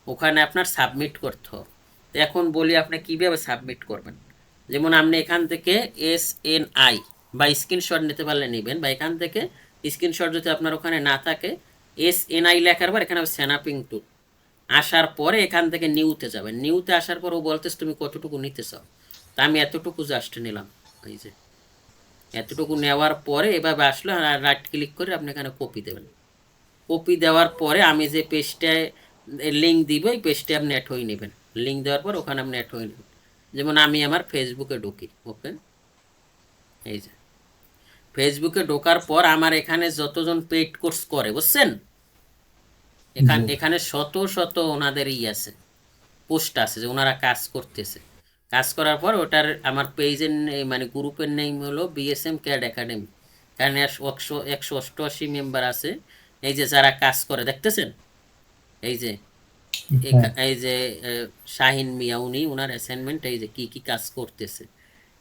ওখানে আপনার সাবমিট করতে হবে। তো এখন বলি আপনি কিভাবে সাবমিট করবেন। যেমন আপনি এখান থেকে SNI বা স্ক্রিনশট নিতে পারলে নেবেন, বা এখান থেকে স্ক্রিনশট যদি আপনার ওখানে না থাকে, SNI লেখার পর এখানে স্ন্যাপিং টুল আসার পরে এখান থেকে নিউতে যাবেন। নিউতে আসার পর ও বলতেছে তুমি কতটুকু নিতে চাও, তা আমি এতটুকু জাস্ট নিলাম। এই যে এতটুকু নেওয়ার পরে এভাবে আসলে রাইট ক্লিক করে আপনি এখানে কপি দেবেন। কপি দেওয়ার পরে আমি যে পেজটায় লিঙ্ক দিব এই পেজটা আপনি অ্যাড হয়ে নেবেন। লিঙ্ক দেওয়ার পর ওখানে আপনি অ্যাড হয়ে নেবেন। যেমন আমি আমার ফেসবুকে ঢুকি। ওকে, এই যে ফেসবুকে ঢোকার পর আমার এখানে যতজন পেইড কোর্স করে বুঝছেন, এখানে শত শত ওনাদের আছে, পোস্ট আছে যে ওনারা কাজ করতেছে। কাজ করার পর ওটার আমার পেজের মানে গ্রুপের নেম হলো BSM ক্যাড একাডেমি। কারণ 188 মেম্বার আছে, এই যে যারা কাজ করে দেখতেছেন, এই যে এই যে শাহিন মিয়া উনি ওনার অ্যাসাইনমেন্ট, এই যে কি কি কাজ করতেছে,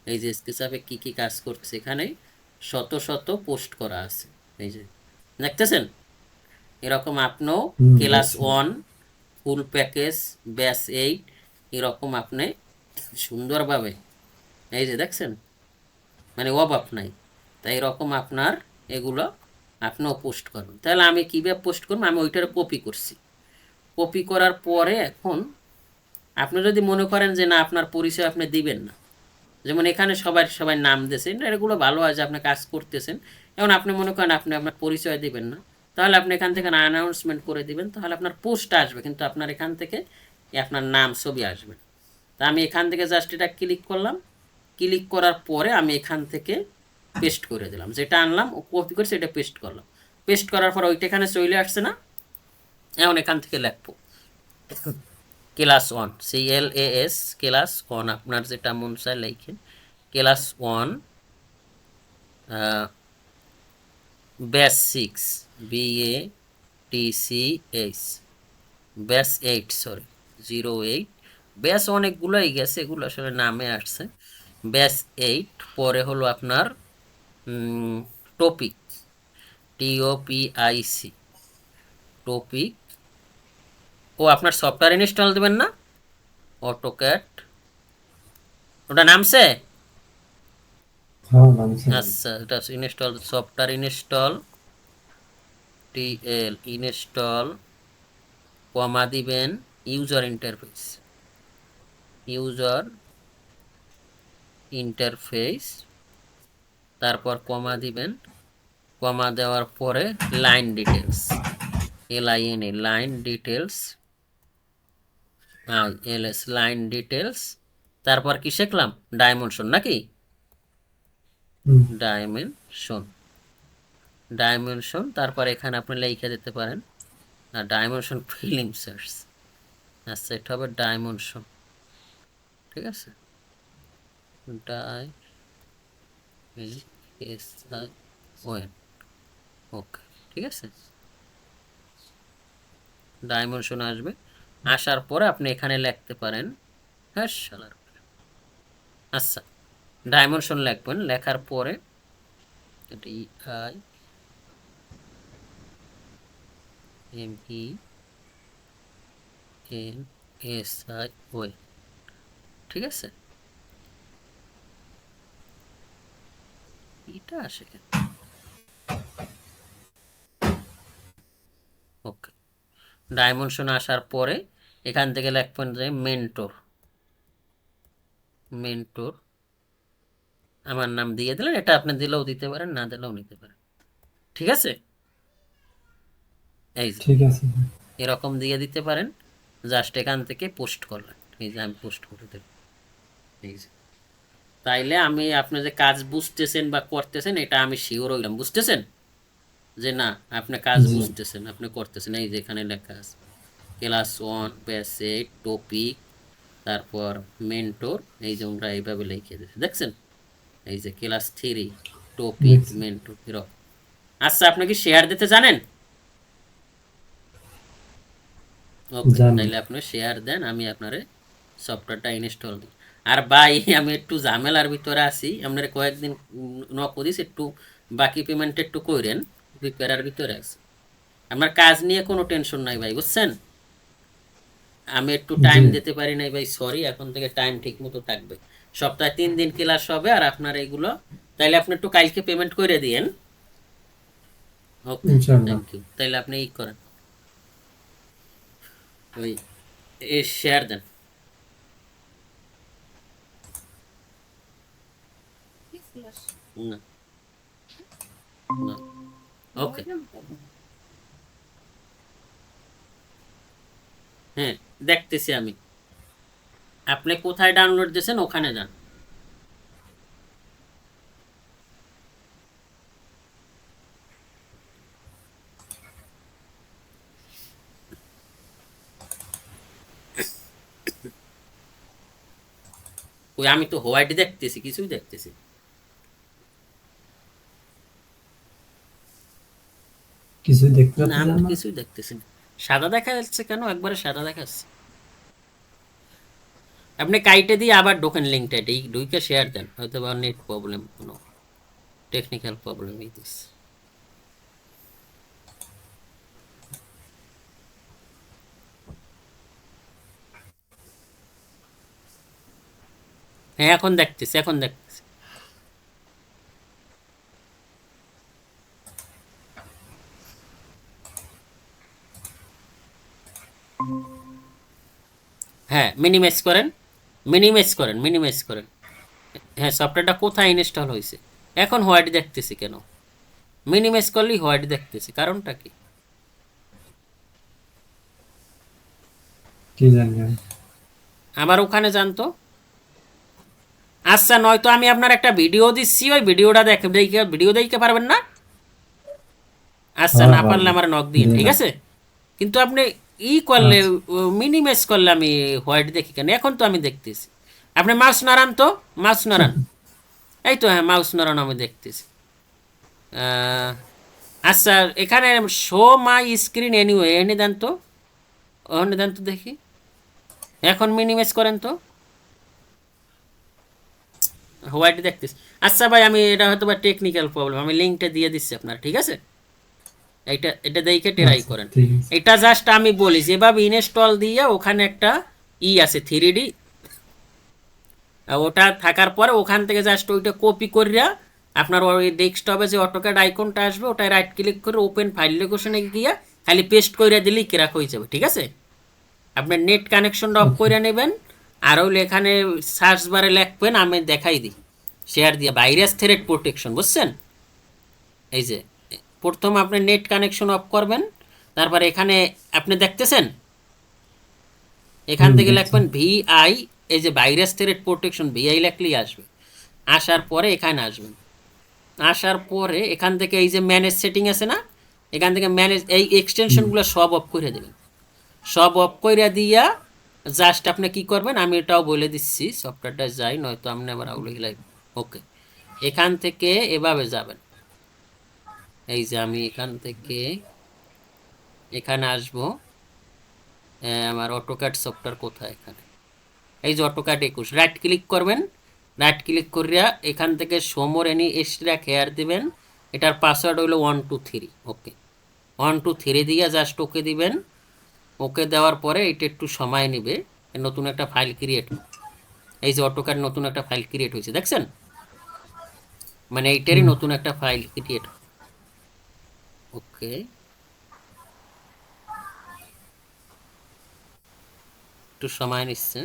এই যে স্কেচাপে কি কি কাজ করতেছে, এখানে শত শত পোস্ট করা আছে। এই যে দেখতেছেন, এরকম আপনিও ক্লাস 1 ফুল প্যাকেজ ব্যাচ 8 এরকম আপনি সুন্দরভাবে, এই যে দেখছেন মানে অভাব নাই। তাই এরকম আপনার এগুলো আপনিও পোস্ট করবেন। তাহলে আমি কীভাবে পোস্ট করবো, আমি ওইটার কপি করছি। কপি করার পরে এখন আপনি যদি মনে করেন যে না আপনার পরিচয় আপনি দিবেন না, যেমন এখানে সবাই নাম দিয়েছেন, এগুলো ভালো হয় যে আপনি কাজ করতেছেন। এখন আপনি মনে করেন আপনি আপনার পরিচয় দিবেন না, তাহলে আপনি এখান থেকে অ্যানাউন্সমেন্ট করে দিবেন, তাহলে আপনার পোস্ট আসবে, কিন্তু আপনার এখান থেকে আপনার নাম ছবি আসবে। তা আমি এখান থেকে জাস্ট এটা ক্লিক করলাম, ক্লিক করার পরে আমি এখান থেকে পেস্ট করে দিলাম, যেটা আনলাম ও কপি করে সেটা পেস্ট করলাম। পেস্ট করার পর ওইটা এখানে চলে আসছে না, এখন এখান থেকে লিখবো ক্লাস 1, CLAS ক্লাস 1, আপনার যেটা মন চায় লিখেন class 1 batch 6 BATCH batch 8, sorry 08, batch অনেকগুলোই গেছে, এগুলো আসলে নামে আসছে। ব্যাচ 8 পরে হলো আপনার টপিক, TOPIC টপিক। ও আপনার সফটওয়্যার ইনস্টল দেবেন না, অটোক্যাড ওটা নামছে। হ্যাঁ নামছে। আচ্ছা, এটা install software install TL install, comma দিবেন ইউজার ইন্টারফেস, ইউজার ইন্টারফেস, তারপর কমা দিবেন, কমা দেওয়ার পরে line details, LINE line details, LS line details. তারপর কি শিখলাম, ডাইমেনশন নাকি, ডাইমেনশন, ডাইমেনশন। তারপর এখানে আপনি লিখে দিতে পারেন না ডাইমেনশন ফিল্ম সার্চ, আচ্ছা এটা হবে ডাইমেনশন, ঠিক আছে, ডাইমেনশন, ওকে ঠিক আছে, ডাইমেনশন আসবে। আসার পরে আপনি এখানে লিখতে পারেন, হ্যাঁ শালার, আচ্ছা ডাইমেনশন লিখবেন, লেখার পরে DIMENSI, ঠিক আছে, এটা আসে কেন, ওকে। ডাইমেনশন আসার পরে এখান থেকে লিখবেন যে মেন্টর, মেন্টর আমার নাম দিয়ে দিলেন, এটা আপনি দিলেও দিতে পারেন, না দিলেও নিতে পারেন, ঠিক আছে। এই যে ঠিক আছে। এরকম দিয়ে দিতে পারেন, জাস্ট এখান থেকে পোস্ট করলেন, এই যে আমি পোস্ট করে দিলাম, এই যে। তাইলে আমি আপনি যে কাজ বুঝতেছেন বা করতেছেন এটা আমি শিওর হইলাম, বুঝতেছেন যে না আপনি কাজ জি বুঝতেছেন, আপনি করতেছেন। এই যে এখানে লেখা আছে ক্লাস 1 ব্যাচ 8 টপিক, তারপর মেন্টর, এই যে আমরা এইভাবে লিখে দিচ্ছি, দেখছেন, এই যে ক্লাস 3 টপিক দেখছি। মেন্টর এরকম। আচ্ছা আপনি কি শেয়ার দিতে জানেন? ওকে, জানি। তাইলে আপনি শেয়ার দেন, আমি আপনারে সফটওয়্যারটা ইনস্টল দিই। আর ভাই আমি একটু ঝামেলার ভিতরে আছি, আপনার কয়েকদিন নক করিস, একটু বাকি পেমেন্ট একটু কইরেন, প্রিপেয়ারের ভিতরে আছে। আমার কাজ নিয়ে কোনো টেনশন নাই ভাই, বুঝছেন, আমি একটু টাইম জি দিতে পারি নাই ভাই, সরি। এখন থেকে টাইম ঠিক মতো থাকবে, সপ্তাহে 3 দিন ক্লাস হবে, আর আপনার এইগুলো তাইলে আপনি একটু কালকে পেমেন্ট করে দিয়েন। ওকে, ইনশাআল্লাহ। Thank you. তাইলে আপনি ই করেন, ওই শেয়ার দেন না, না, ওকে, হ্যাঁ দেখতেছি আমি, আপনি কোথায় ডাউনলোড দিয়েছেন ওখানে যান। ওই আমি তো হোয়াইট দেখতেছি, কিছুই দেখতেছি কিছু দেখতে না, আমি পাচ্ছেন তো না? কিছুই দেখতেছি না। সাদা দেখা যাচ্ছে কেন, একবারে সাদা দেখাচ্ছে। আপনি কাইটে দিয়ে আবার ঢোকেন লিঙ্কটা, ঢুকে শেয়ার দেন, হয়তো বা নেট প্রবলেম, কোনো টেকনিক্যাল প্রবলেম এই দিস। হ্যাঁ এখন দেখতেছি, এখন দেখতেছি। হ্যাঁ মিনিমাইজ করেন, মিনিমাইজ করেন, মিনিমাইজ করেন। হ্যাঁ সফটওয়্যারটা কোথায় ইনস্টল হয়েছে, এখন হোয়াইট দেখতেছি কেন, মিনিমাইজ করলেই হোয়াইট দেখতেছি, কারণটা কি? কি জানি আমি। আবার ওখানে যান তো। আচ্ছা, নয়তো আমি আপনার একটা ভিডিও দিচ্ছি, ওই ভিডিওটা ভিডিও দেখতে পারবেন না? আচ্ছা, হ্যাঁ না পারলে পারবো। আমার নক দিন, দিয়ে ঠিক দাও। আছে? কিন্তু আপনি করলে, আচ্ছা। মিনিমাইজ করলে আমি হোয়াইট দেখি কেন? এখন তো আমি দেখতেছি। আপনি মাউস নাড়ান তো, মাউস নাড়ান। এই তো, হ্যাঁ, মাউস নাড়ানো আমি দেখতেছি। আহ, আচ্ছা, এখানে শো মাই স্ক্রিন এনিওয়ে এনে দেন তো, এনে দেন তো দেখি। এখন মিনিমাইজ করেন তো, হোয়াইট দেখতেছি। আচ্ছা ভাই, আমি এটা হয়তো বা টেকনিক্যাল প্রবলেম, আমি লিঙ্কটা দিয়ে দিচ্ছি আপনার, ঠিক আছে? এটা এটা দেখে ট্রাই আচ্ছা করেন। ঠিক আছে। এটা জাস্ট আমি বলি যেভাবে ইনস্টল দিয়ে ওখানে একটা আছে 3D, ওটা থাকার পরে ওখান থেকে জাস্ট ওইটা কপি করিয়া আপনার ওই ডেস্কটপে যে অটোক্যাড আইকনটা আসবে ওটায় রাইট ক্লিক করে ওপেন ফাইল লোকেশনে গিয়া খালি পেস্ট কইরা দিলেই কেরাক হয়ে যাবে, ঠিক আছে? আপনার নেট কানেকশনটা অফ আচ্ছা। করে নেবেন। আর হইলে এখানে সার্চ বারে লিখবেন, আমি দেখাই দিই শেয়ার দিয়ে, ভাইরাস থ্রেট প্রোটেকশন, বুঝছেন? এই যে প্রথম আপনি নেট কানেকশন অফ করবেন, তারপরে এখানে আপনি দেখতেছেন, এখান থেকে দেখছি। লিখবেন ভিআই, এই যে ভাইরাস থ্রেট প্রোটেকশন ভিআই লিখলেই আসবে। আসার পরে এখানে আসবেন, আসার পরে এখান থেকে এই যে ম্যানেজ সেটিং আছে না, এখান থেকে ম্যানেজ এই হুম। এক্সটেনশনগুলো সব অফ করে দেবেন। সব অফ করে দিয়া জাস্ট আপনি কি করবেন আমি এটাও বলে দিচ্ছি, সফটওয়্যারটা যাই, নয়তো আপনি আবার আউলে হিলাই। ওকে, এখান থেকে এভাবে যাবেন। এই যে আমি এখান থেকে এখানে আসবো। আমার অটোক্যাড সফটওয়্যার কোথায়? এখানে, এই যে অটোক্যাড 21, রাইট ক্লিক করবেন। রাইট ক্লিক করিয়া এখান থেকে সোমোর এনি এক্সট্রা হেয়ার দিবেন। এটার পাসওয়ার্ড হলো 123। ওকে, 123 দিয়ে জাস্ট ওকে দিবেন। ওকে দেওয়ার পরে এটা একটু সময় নেবে, নতুন একটা ফাইল ক্রিয়েট। এই যে অটোক্যাড নতুন একটা ফাইল ক্রিয়েট হয়েছে, দেখছেন? মানে এইটারই হুম। নতুন একটা ফাইল ক্রিয়েট। ওকে, একটু সময় নিচ্ছে।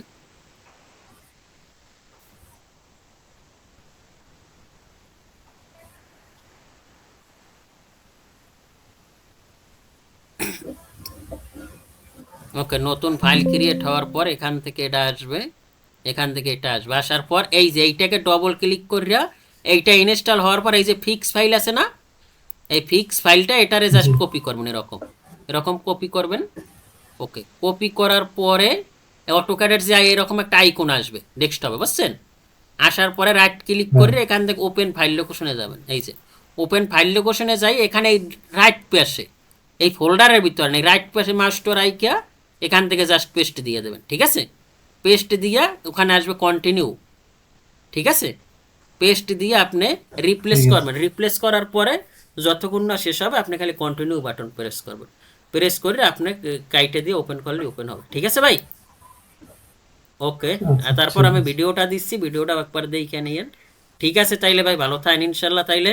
ওকে, নতুন ফাইল ক্রিয়েট হওয়ার পর এখান থেকে এটা আসবে, এখান থেকে এটা আসবে। আসার পর এই যে এইটাকে ডবল ক্লিক করিয়া এইটা ইনস্টল হওয়ার পর এই যে ফিক্স ফাইল আছে না, এই ফিক্স ফাইলটা এটারে জি। জাস্ট কপি করবেন, এরকম এরকম কপি করবেন। ওকে, কপি করার পরে অটোক্যাডের যে এরকম একটা আইকন আসবে ডেস্কটপে, বুঝছেন? আসার পরে রাইট ক্লিক হ্যাঁ। করে এখান থেকে ওপেন ফাইল লোকেশনে যাবেন। এই যে ওপেন ফাইল লোকেশনে যাই, এখানে এই রাইট পাশে এই ফোল্ডারের ভিতরে নেই, রাইট পাশে মাস্টার আইকিয়া এখান থেকে জাস্ট পেস্ট দিয়ে দেবেন, ঠিক আছে? পেস্ট দিয়া ওখানে আসবে কন্টিনিউ, ঠিক আছে? পেস্ট দিয়ে আপনি রিপ্লেস ঠিক আছে। করবেন। রিপ্লেস করার পরে যতক্ষণ না শেষ হবে আপনি খালি কন্টিনিউ বাটন প্রেস করবেন। প্রেস করে আপনি কাইটে দিয়ে ওপেন করলে ওপেন হবে, ঠিক আছে ভাই? ওকে, আচ্ছা তারপর ঠিক আমি আছে। ভিডিওটা দিচ্ছি, ভিডিওটা একবার দেখে নিয়েন। ঠিক আছে, তাইলে ভাই ভালো থাকেন ইনশাল্লাহ। তাইলে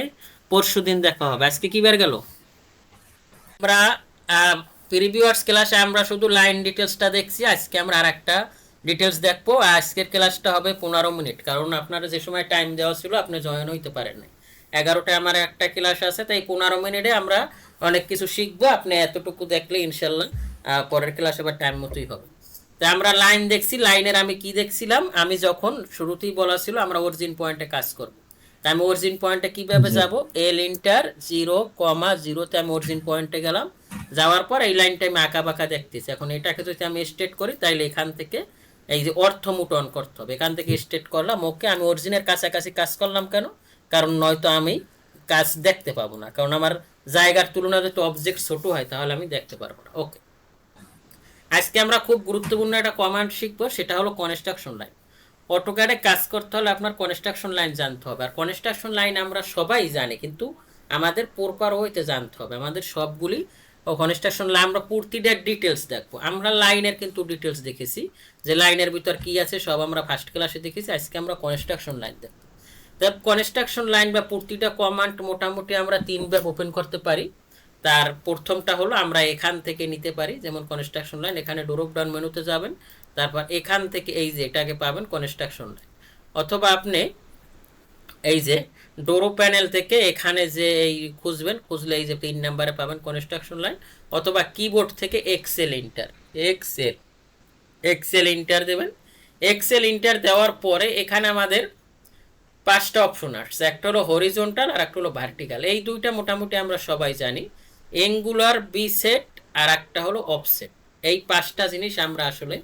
পরশু দিন দেখা হবে। আজকে কি বের গেল? আমরা প্রিভিউয়ার্স ক্লাসে আমরা শুধু লাইন ডিটেলসটা দেখছি, আজকে আমরা আর একটা ডিটেলস দেখবো। আজকের ক্লাসটা হবে 15 মিনিট, কারণ আপনারা যে সময় টাইম দেওয়া ছিল আপনি জয়েন হইতে পারেন নাই। 11টায় আমার একটা ক্লাস আছে, তাই 15 মিনিটে আমরা অনেক কিছু শিখবো। আপনি এতটুকু দেখলে ইনশাল্লাহ পরের ক্লাস আবার টাইম মতোই হবে। তাই আমরা লাইন দেখছি। লাইনের আমি কি দেখছিলাম, আমি যখন শুরুতেই বলা ছিল আমরা অরিজিন পয়েন্টে কাজ করব, তাই আমি অরিজিন পয়েন্টে কিভাবে জি। যাব, এল ইন্টার 0,0তে আমি অরিজিন পয়েন্টে গেলাম। যাওয়ার পর এই লাইনটা আমি আঁকা বাঁকা দেখতেছি। এখন এটাকে যদি আমি স্টেট করি তাইলে এখান থেকে এই যে অর্থমুট অন করতে হবে, এখান থেকে স্টেট করলাম। ওকে, আমি অরিজিনের কাছাকাছি কাজ করলাম কেন? কারণ নয়তো আমি কাজ দেখতে পাবো না, কারণ আমার জায়গার তুলনায় যদি অবজেক্ট ছোট হয় তাহলে আমি দেখতে পারবো না। ওকে, আজকে আমরা খুব গুরুত্বপূর্ণ একটা কমান্ড শিখবো, সেটা হলো কনস্ট্রাকশন লাইন। অটোক্যাডে কাজ করতে হলে আপনার কনস্ট্রাকশন লাইন জানতে হবে। আর কনস্ট্রাকশন লাইন আমরা সবাই জানি, কিন্তু আমাদের প্রপার ওয়েতে জানতে হবে। আমাদের সবগুলি কনস্ট্রাকশন লাইন আমরা প্রতিটা ডিটেলস দেখবো। আমরা লাইনের কিন্তু ডিটেলস দেখেছি, যে লাইনের ভিতর কি আছে সব আমরা ফার্স্ট ক্লাসে দেখেছি। আজকে আমরা কনস্ট্রাকশন লাইন দেখবো। কনস্ট্রাকশন লাইন বা প্রতিটা কমান্ড মোটামুটি আমরা 3 ভাবে ওপেন করতে পারি। তার প্রথমটা হলো আমরা এখান থেকে নিতে পারি, যেমন কনস্ট্রাকশন লাইন, এখানে ড্রপ ডাউন মেনুতে যাবেন, তারপর এখান থেকে এই যে এটাকে পাবেন কনস্ট্রাকশন লাইন। অথবা আপনি এই যে ডোরো প্যানেল থেকে এখানে যে এই খুঁজবেন, খুঁজলে এই যে 3 নম্বরে পাবেন কনস্ট্রাকশন লাইন। অথবা কিবোর্ড থেকে X L enter, X L X L enter দেবেন। এক্সেল ইন্টার দেওয়ার পরে এখানে আমাদের 5টা অপশন আসছে, একটা হলো হরিজন্টাল আর একটা হলো ভার্টিক্যাল। এই দুইটা মোটামুটি আমরা সবাই জানি, এঙ্গুলার, বিসেট আর একটা হলো অফসেট। এই 5টা জিনিস আমরা আসলে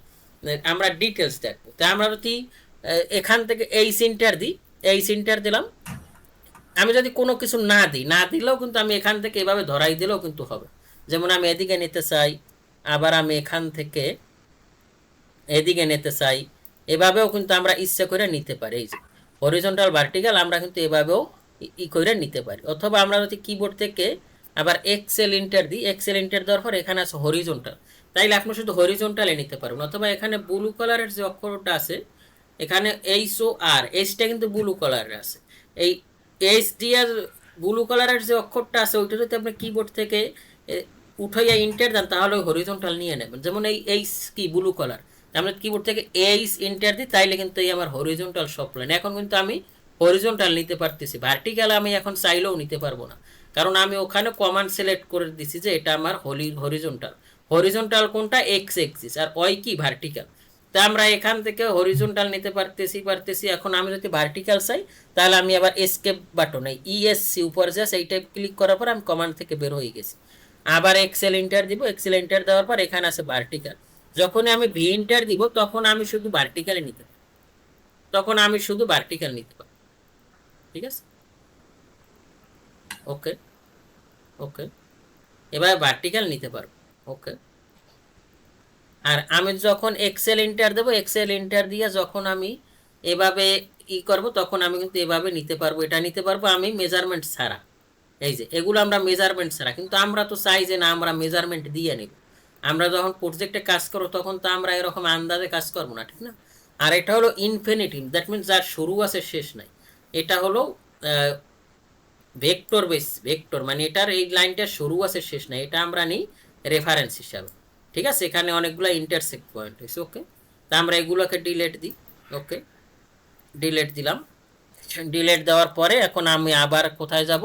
আমরা ডিটেলস দেখবো। তা আমরা যদি এখান থেকে এই সিনটার দিই, এই সিনটার দিলাম, আমি যদি কোনো কিছু না দিই, না দিলেও কিন্তু আমি এখান থেকে এভাবে ধরাই দিলেও কিন্তু হবে। যেমন আমি এদিকে নিতে চাই, আবার আমি এখান থেকে এদিকে নিতে চাই, এভাবেও কিন্তু আমরা ইচ্ছা করে নিতে পারি। এই যে হরিজন্টাল ভার্টিক্যাল আমরা কিন্তু এভাবেও করে নিতে পারি। অথবা আমরা যদি কিবোর্ড থেকে আবার এক্সেল ইন্টার দিই, এক্সেল ইন্টার দেওয়ার পর এখানে আছে হরিজন্টাল, তাইলে আপনি শুধু হরিজন্টালে নিতে পারবেন। অথবা এখানে ব্লু কালারের যে অক্ষরটা আছে, এখানে এইচ ও আর, এইচটা কিন্তু ব্লু কালারের আছে, এই এইচ ডি আর ব্লু কালারের যে অক্ষরটা আছে ওইটা যদি আপনি কিবোর্ড থেকে উঠাইয়া ইন্টার দেন তাহলে ওই হরিজন্টাল নিয়ে নেবেন। যেমন এই এইচ কি ব্লু কালার, আমরা কিবোর্ড থেকে এইচ ইন্টার দিই, তাইলে কিন্তু এই আমার হরিজন্টাল সব লাইন। এখন কিন্তু আমি হরিজন্টাল নিতে পারতেছি, ভার্টিক্যাল আমি এখন চাইলেও নিতে পারবো না, কারণ আমি ওখানে কমান্ড সিলেক্ট করে দিছি যে এটা আমার হরিজন্টাল। হরিজন্টাল কোনটা? এক্স এক্সিস, আর ওই কি ভার্টিক্যাল। তা আমরা এখান থেকে হরিজন্টাল নিতে পারতেছি। এখন আমি যদি ভার্টিক্যাল চাই তাহলে আমি আবার এসকেপ বাটন এই ইএসসি উপর জাস্ট এইটা ক্লিক করার পর আমি কমান্ড থেকে বের হয়ে গেছি। আবার এক্সেল ইন্টার দিব, এক্সেল ইন্টার দেওয়ার পর এখানে আছে ভার্টিক্যাল। যখন আমি ভি ইন্টার দিব তখন আমি শুধু ভার্টিক্যালে নিতে পারি, তখন আমি শুধু ভার্টিক্যাল নিতে পারি। ঠিক আছে, ওকে ওকে, এবার ভার্টিক্যাল নিতে পারবো। ওকে, আর আমি যখন এক্সেল ইন্টার দেবো, এক্সেল ইন্টার দিয়ে যখন আমি এভাবে করব তখন আমি কিন্তু এভাবে নিতে পারবো, এটা নিতে পারবো আমি মেজারমেন্ট ছাড়া। এই যে এগুলো আমরা মেজারমেন্ট ছাড়া, কিন্তু আমরা তো চাই যে না আমরা মেজারমেন্ট দিয়ে নিব। আমরা যখন প্রজেক্টে কাজ করবো তখন তো আমরা এরকম আন্দাজে কাজ করবো না, ঠিক না? আর এটা হলো ইনফিনিটিভ, দ্যাট মিনস যার শুরু আছে শেষ নাই। এটা হলো ভেক্টর বেস, ভেক্টর মানে এটার এই লাইনটার শুরু আছে শেষ নাই, এটা আমরা নিই রেফারেন্স হিসাবে। ঠিক আছে, এখানে অনেকগুলো ইন্টারসেক্ট পয়েন্ট হয়েছে। ওকে, তা আমরা এগুলোকে ডিলেট দিই। ওকে, ডিলেট দিলাম। ডিলেট দেওয়ার পরে এখন আমি আবার কোথায় যাব?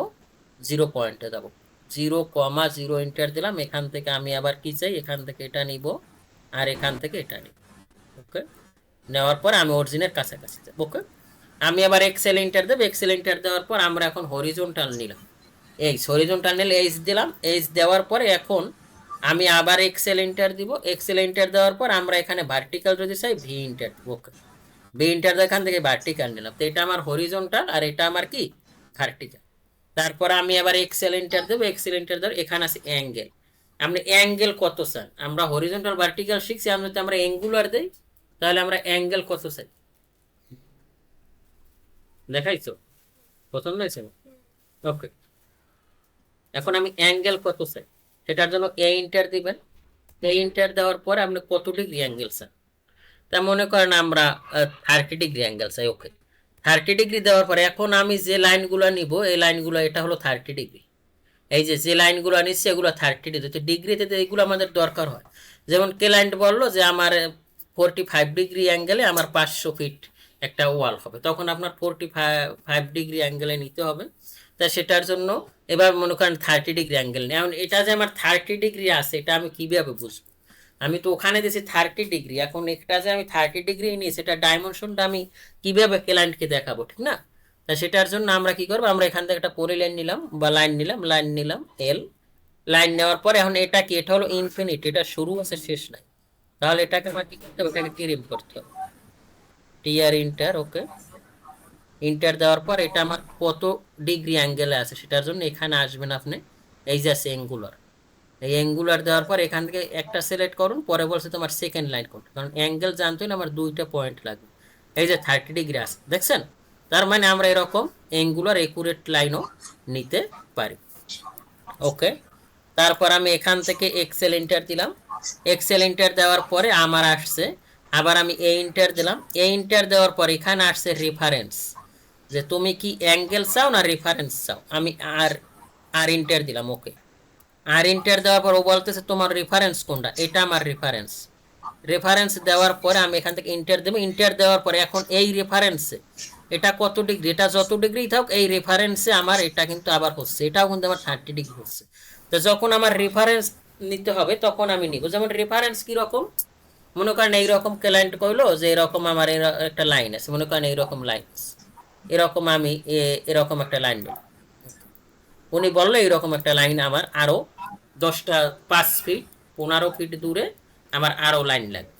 0 পয়েন্টে যাব। 0,0 এন্টার দিলাম। এখান থেকে আমি আবার কি চাই? এখান থেকে এটা নিব আর এখান থেকে এটা নিব। ওকে, নেওয়ার পর আমি অরিজিনের কাছাকাছি যাব। ওকে, আমি আবার এক্সেল এন্টার দেব। এক্সেল এন্টার দেওয়ার পর আমরা এখন হরিজন্টাল নিলাম, এইচ হরিজন্টাল নিলে এইচ দিলাম। এইচ দেওয়ার পরে এখন আমি আবার এক্সেল এন্টার দিব। এক্সেল এন্টার দেওয়ার পর আমরা এখানে ভার্টিক্যাল যদি চাই ভি এন্টার দিব। ওকে, ভি এন্টার এখান থেকে ভার্টিক্যাল নিলাম, তো এটা আমার হরিজন্টাল আর এটা আমার কি ভার্টিক্যাল। তারপর আমি আবার এক্সেল এন্টার দেবো। এক্সেল এন্টার দেবো, এখানে আছে অ্যাঙ্গেল। আপনি অ্যাঙ্গেল কত চান? আমরা হরিজন্টাল ভার্টিক্যাল শিখছি, আমরা যদি আমরা অ্যাঙ্গুলার দেই তাহলে আমরা অ্যাঙ্গেল কত চাই দেখাইছো? পছন্দ হয়েছে? ওকে, এখন আমি অ্যাঙ্গেল কত চাই সেটার জন্য এ ইন্টার দিবেন। এ ইন্টার দেওয়ার পরে আপনি কত ডিগ্রি অ্যাঙ্গেল চান, তা মনে করেন আমরা 30 ডিগ্রি অ্যাঙ্গেল চাই। ওকে, 30 ডিগ্রি দেওয়ার পরে এখন আমি যে লাইনগুলো নিব এই লাইনগুলো এটা হলো 30 ডিগ্রি। এই যে যে লাইনগুলো নিচ্ছে এগুলো 30 ডিগ্রি, তো ডিগ্রিতে তো এইগুলো আমাদের দরকার হয়। যেমন ক্লায়েন্ট বললো যে আমার 45 ডিগ্রি অ্যাঙ্গেলে আমার 500 ফিট একটা ওয়াল হবে, তখন আপনার 45 ডিগ্রি অ্যাঙ্গেলে নিতে হবে। তা সেটার জন্য এবার মনে করেন 30 ডিগ্রি অ্যাঙ্গেল নেই। এখন এটা যে আমার 30 ডিগ্রি আছে এটা আমি কীভাবে বুঝবো? আমি তো ওখানে দিয়েছি 30 ডিগ্রি, এখন এটা যে আমি 30 ডিগ্রি নিই সেটা ডাইমেনশনটা আমি কীভাবে ক্লায়েন্টকে দেখাবো, ঠিক না? তা সেটার জন্য আমরা কি করবো, আমরা এখান থেকে একটা পলিলাইন নিলাম বা লাইন নিলাম এল। লাইন নেওয়ার পরে এখন এটা কি? এটা হলো ইনফিনিট, এটা শুরু আছে শেষ নাই। তাহলে এটাকে আমার কি করতে হবে? এটাকে টিরিম করতে হবে, টিআর ইন্টার। ওকে, ইন্টার দেওয়ার পর এটা আমার কত ডিগ্রি অ্যাঙ্গেলে আছে সেটার জন্য এখানে আসবেন আপনি, এই যে আছে অ্যাঙ্গুলার। এই অ্যাঙ্গুলার দেওয়ার পর এখান থেকে একটা সিলেক্ট করুন, পরে বলছে তোমার সেকেন্ড লাইন কোনটা, কারণ অ্যাঙ্গেল জানতে হলে আমার 2টা পয়েন্ট লাগবে। এই যে 30 ডিগ্রি আছে দেখছেন, তার মানে আমরা এরকম অ্যাঙ্গুলার একুরেট লাইনও নিতে পারি। ওকে, তারপর আমি এখান থেকে এক্সেল এন্টার দিলাম। এক্সেল এন্টার দেওয়ার পরে আমার আসছে, আবার আমি এ এন্টার দিলাম। এ এন্টার দেওয়ার পর এখানে আসছে রেফারেন্স, যে তুমি কি অ্যাঙ্গেল চাও না রেফারেন্স চাও। আমি আর আর এন্টার দিলাম। ওকে, আর এন্টার দেওয়ার পর ও বলতেছে তোমার রেফারেন্স কোনটা, এটা আমার রেফারেন্স। রেফারেন্স দেওয়ার পরে আমি এখান থেকে ইন্টার দেবো। ইন্টার দেওয়ার পরে এখন এই রেফারেন্সে এটা কত ডিগ্রি, এটা যত ডিগ্রি থাক এই রেফারেন্সে আমার এটা কিন্তু আবার হচ্ছে, এটাও কিন্তু আমার 30 ডিগ্রি হচ্ছে। তো যখন আমার রেফারেন্স নিতে হবে তখন আমি নিব। যেমন রেফারেন্স কীরকম, মনে করেন এইরকম ক্লায়েন্ট কইলো যে এরকম আমার একটা লাইন আছে, মনে করেন এইরকম লাইন আছে, এরকম আমি এরকম একটা লাইন বলি, উনি বললো এইরকম একটা লাইন আমার আরো 10টা 5 ফিট 15 ফিট দূরে আমার আরো লাইন লাগবে,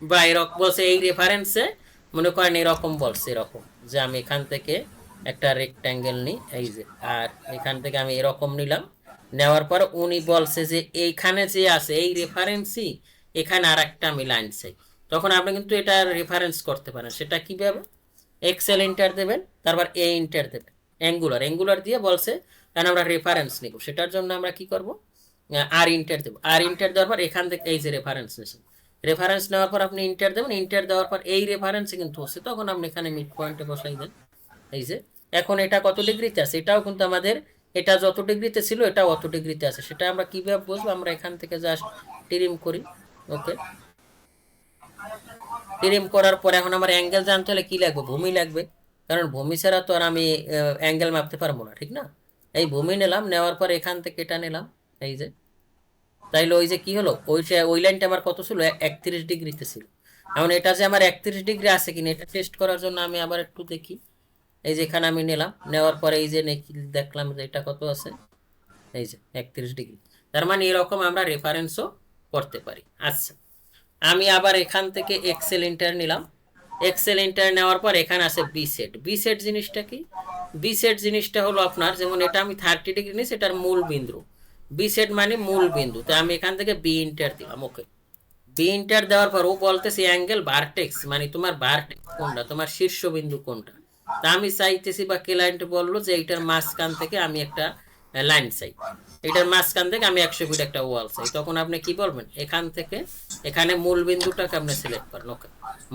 বা এরকম বলছে এই রেফারেন্সে, মনে করেন এরকম বলছে এরকম যে আমি এখান থেকে একটা রেক্ট্যাঙ্গেল নিই এই যে, আর এখান থেকে আমি এরকম নিলাম, নেওয়ার পর উনি বলছে যে এইখানে যে আছে এই রেফারেন্সই, এখানে আর একটা আমি লাইন চাই, তখন আপনি কিন্তু এটা রেফারেন্স করতে পারেন। সেটা কিভাবে? এক্সেল ইন্টার দেবেন, তারপর এ ইন্টার দেবেন, অ্যাঙ্গুলার অ্যাঙ্গুলার দিয়ে বলছে, কারণ আমরা রেফারেন্স নিব, সেটার জন্য আমরা কি করব, আর ইন্টার দেবো, আর ইন্টার দেওয়ার পর এখান থেকে এই যে রেফারেন্স নিয়েছেন, রেফারেন্স নেওয়ার পর আপনি ইন্টার দেবেন, ইন্টার দেওয়ার পর এই রেফারেন্সে কিন্তু হচ্ছে, তখন আপনি এখানে মিড পয়েন্টে বসাই দেন এই যে। এখন এটা কত ডিগ্রিতে আছে, এটাও কিন্তু আমাদের, এটা যত ডিগ্রিতে ছিল এটাও অত ডিগ্রিতে আছে, সেটা আমরা কিভাবে বুঝবো, আমরা এখান থেকে জাস্ট ট্রিম করি। ওকে, ট্রিম করার পরে এখন আমার অ্যাঙ্গেল জানতে হলে কি লাগবে, ভূমি লাগবে, কারণ ভূমি ছাড়া তো আর আমি অ্যাঙ্গেল মাপতে পারবো না, ঠিক না? এই ভূমি নিলাম, নেওয়ার পর এখান থেকে এটা নিলাম এই যে, তাইলে ওই যে কি হলো, ওই লাইনটা আমার কত ছিল, 31 ডিগ্রিতে ছিল। এখন এটা যে আমার 31 ডিগ্রি আছে কিনা এটা টেস্ট করার জন্য আমি আবার একটু দেখি, এই যে এখানে আমি নিলাম, নেওয়ার পরে এই যে দেখলাম যে এটা কত আছে, এই যে 31 ডিগ্রি। তার মানে এরকম আমরা রেফারেন্সও করতে পারি। আচ্ছা, আমি আবার এখান থেকে এক্সেল ইন্টার নিলাম, এক্সেল ইন্টার নেওয়ার পর এখানে আছে বি সেট। বি সেট জিনিসটা কি? বি সেট জিনিসটা হলো আপনার, যেমন এটা আমি 30 ডিগ্রি নিয়েছি, এটার মূল বিন্দু, বি সেট মানে মূল বিন্দু, তো আমি এখান থেকে বি ইন্টার দিলাম। ওকে, বি ইন্টার দেওয়ার পর ও বলতেছে অ্যাঙ্গেল ভার্টেক্স, মানে তোমার ভার্টেক্স কোনটা, তোমার শীর্ষবিন্দু কোনটা, তা আমি চাইতেছি, বা ক্লায়েন্ট বললো যে এইটার মাঝখান থেকে আমি একটা লাইন চাই, এটার মাঝখান থেকে আমি 100 ফিট একটা ওয়াল চাই, তখন আপনি কি বলবেন, এখান থেকে এখানে মূল বিন্দুটাকে আপনি সিলেক্ট করেন। ওকে,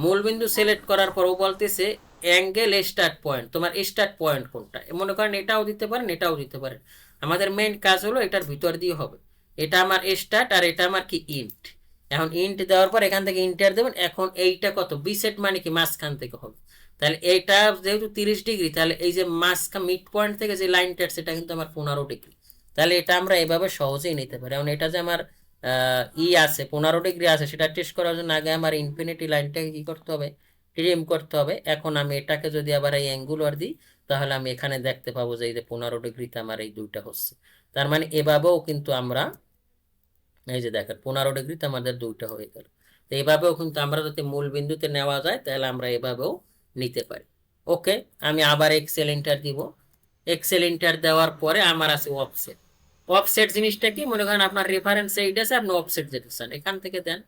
মূল বিন্দু সিলেক্ট করার পর ও বলতেছে অ্যাঙ্গেল স্টার্ট পয়েন্ট, তোমার স্টার্ট পয়েন্ট কোনটা, মনে করেন এটাও দিতে পারেন এটাও দিতে পারেন, আমাদের মেইন কাজ হলো এটার ভিতর দিয়ে হবে, এটা আমার স্টার্ট আর এটা আমার কি ইন্ট। এখন ইন্ট দেওয়ার পর এখান থেকে ইন্টার দেবেন, এখন এইটা কত, বি সেট মানে কি মাঝখান থেকে হবে, তাহলে এইটা যেহেতু 30 ডিগ্রি, তাহলে এই যে মাঝখান মিড পয়েন্ট থেকে যে লাইনটা সেটা কিন্তু আমার 15 ডিগ্রি, তাহলে এটা আমরা এভাবে সহজেই নিতে পারি। এখন এটা যে আমার আছে 15 ডিগ্রি আছে, সেটা টেস্ট করার জন্য আগে আমার ইনফিনিটি লাইনটাকে কি করতে হবে, ট্রিম করতে হবে। এখন আমি এটাকে যদি আবার এই অ্যাঙ্গুলার দিই, তাহলে আমি এখানে দেখতে পাবো যে এই যে 15 ডিগ্রিতে আমার এই দুইটা হচ্ছে, তার মানে এভাবেও কিন্তু আমরা, এই যে দেখেন 15 ডিগ্রিতে আমাদের দুইটা হয়ে গেল, তো এইভাবেও কিন্তু আমরা যদি মূল বিন্দুতে নেওয়া যায় তাহলে আমরা এভাবেও নিতে পারি। ওকে, আমি আবার এক্সেল ইন্টার দিব, এক্সেল ইন্টার দেওয়ার পরে আমার আছে অফসেট। অফসেট জিনিসটা কি, মনে করেন আপনার রেফারেন্স এইটা আছে, আপনি অফসেট যেতে চান, এখান থেকে দেন,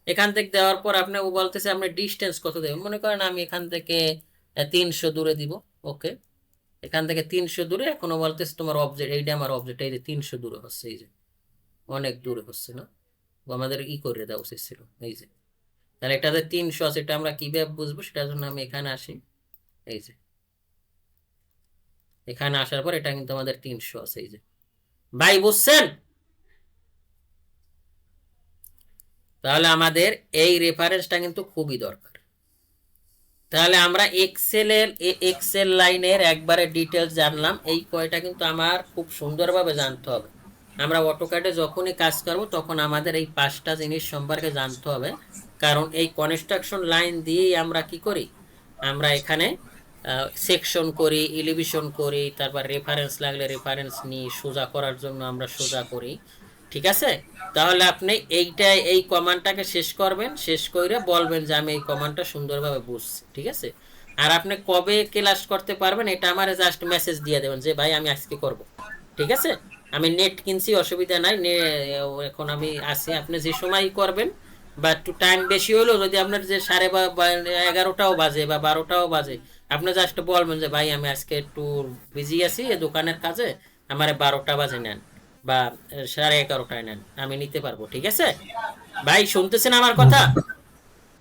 এখান থেকে দেওয়ার পর আপনি ও বলতেছে আপনি ডিস্টেন্স কত দেবেন, মনে করেন আমি এখান থেকে 300 দূরে দিব। ওকে, এখান থেকে 300 দূরে, এখনো বলতেছে তোমার অবজেক্ট, এইটা আমার অবজেক্ট, এই যে 300 দূরে হচ্ছে, এই যে অনেক দূরে হচ্ছে না, আমাদের ই করে দেওয়া উচিত ছিল এই যে, তাহলে এটাতে 300 আছে, এটা আমরা কিভাবে বুঝবো, সেটার জন্য আমি এখানে আসি, এই যে এখানে আসার পর এটা কিন্তু আমাদের 300 আছে, এই যে ভাই বুঝছেন? তাহলে আমাদের এই রেফারেন্সটা কিন্তু খুবই দরকার। তাহলে আমরা এক্সেল লাইনের একবারে ডিটেলস জানলাম, এই কয়টা কিন্তু আমার খুব সুন্দরভাবে জানতে হবে। আমরা অটোক্যাডে যখনই কাজ করব তখন আমাদের এই 5টা জিনিস সম্পর্কে জানতে হবে, কারণ এই কনস্ট্রাকশন লাইন দিয়েই আমরা কি করি, আমরা এখানে সেকশন করি, এলিভেশন করি, তারপর রেফারেন্স লাগলে রেফারেন্স নিই, সোজা করার জন্য আমরা সোজা করি। ঠিক আছে, তাহলে আপনি এই কমান্ডটাকে শেষ করবেন, শেষ করে বলবেন যে আমি এই কমান্ডটা সুন্দরভাবে বুঝছি। ঠিক আছে, আর আপনি কবে ক্লাস করতে পারবেন এটা আমার জাস্ট মেসেজ দিয়ে দেবেন যে ভাই আমি আজকে করব। ঠিক আছে, আমি নেট কিনছি, অসুবিধা নাই, এখন আমি আছি, আপনি যে সময় করবেন, বা একটু টাইম বেশি হলেও, যদি আপনার যে 11:30টাও বাজে বা 12টাও বাজে, আপনি জাস্ট বলবেন যে ভাই আমি আজকে একটু বিজি আছি দোকানের কাজে, আমার 12টা বাজে নেন বা 11:30টায় নেন, আমি নিতে পারবো। ঠিক আছে ভাই, শুনতেছেন আমার কথা?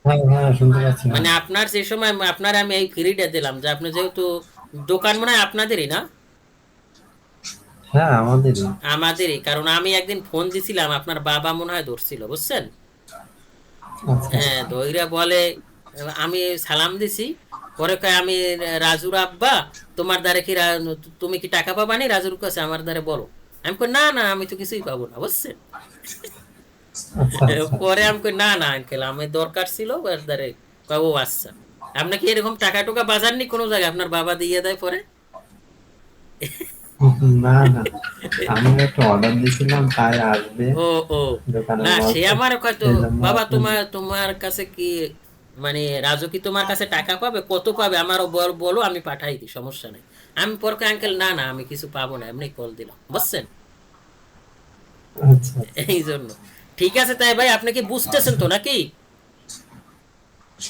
হ্যাঁ হ্যাঁ, শুনতে পাচ্ছি ভাই। মানে আপনার যে সময় আপনার আমি এই ফ্রিটা দিলাম, যে আপনি যেহেতু দোকান মনে হয় আপনাদেরই না? হ্যাঁ, আমাদেরই। আমাদেরই, কারণ আমি একদিন ফোন দিছিলাম, আপনার বাবা মনে হয় ধরছিল, বুঝছেন? আচ্ছা। হ্যাঁ, দইরা বলে, আমি সালাম দিছি, পরে কয় আমি রাজুর আব্বা, তোমার দ্বারে কি তুমি কি টাকা পাবা নি? রাজুর কাছে আমার দ্বারে বলো। আমি কই না না, আমি তো কিছুই পাবো না, বুঝছেন? আচ্ছা আচ্ছা। পরে আমি কই, না না আঙ্কেল, আমি দরকার ছিল ব্যাস দাঁড়ে। ও আচ্ছা, আপনি কি এরকম টাকা টুকা বাজাননি কোনো জায়গায়, আপনার বাবা দিয়ে দেয় পরে? না না, আমি একটা অর্ডার দিয়েছিলাম, তাই আসবে ও ও, দোকানের না সে মধ্যে, আমার হয়তো, সেই জন্য বাবা আপনি। তোমার তোমার কাছে কি মানে রাজু কি তোমার কাছে টাকা পাবে, কত পাবে আমারও বলো, আমি পাঠাই দিই, সমস্যা নেই। আমি পরে আঙ্কেল না না আমি কিছু পাবো না, এমনি কল দিলাম, বুঝছেন? আচ্ছা আচ্ছা। এই জন্য। ঠিক আছে তাই ভাই, আপনি কি বুঝতেছেন তো নাকি?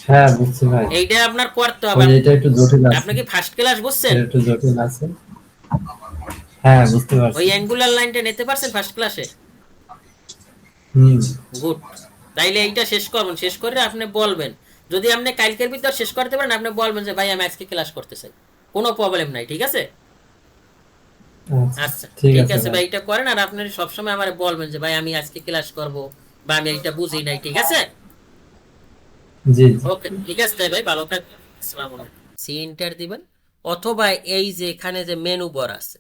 হ্যাঁ বুঝছি ভাই। এইটা আপনার করতে হবে। ওই এটা একটু জটিল আপনি আছে, কি ফার্স্ট ক্লাস বুঝছেন? এটা একটু জটিল আছে। হ্যাঁ বুঝতে ওই পারছি। অ্যাঙ্গুলার লাইনটা নিতে পারছেন ফার্স্ট ক্লাসে? হুম। গুড। তাইলে এইটা শেষ করবেন, শেষ করে আপনি বলবেন, যদি আপনি কালকের ভিতর শেষ করতে পারেন আপনি বলবেন যে ভাই আমি আজকে ক্লাস করতে চাই, কোনো প্রবলেম নাই, ঠিক আছে? আচ্ছা আচ্ছা ঠিক ঠিক আছে আছে ভাই। ভাই, এটা করেন। আর আপনি সবসময় আমার বলবেন যে ভাই আমি আজকে ক্লাস করব, বা আমি এইটা বুঝি নাই, ঠিক আছে? জি জি। ওকে ঠিক আছে তাই ভাই, ভালো থাকবেন। আসসালামু আলাইকুম। সি এন্টার দিবেন, অথবা এই যে এখানে যে মেনু বার আছে,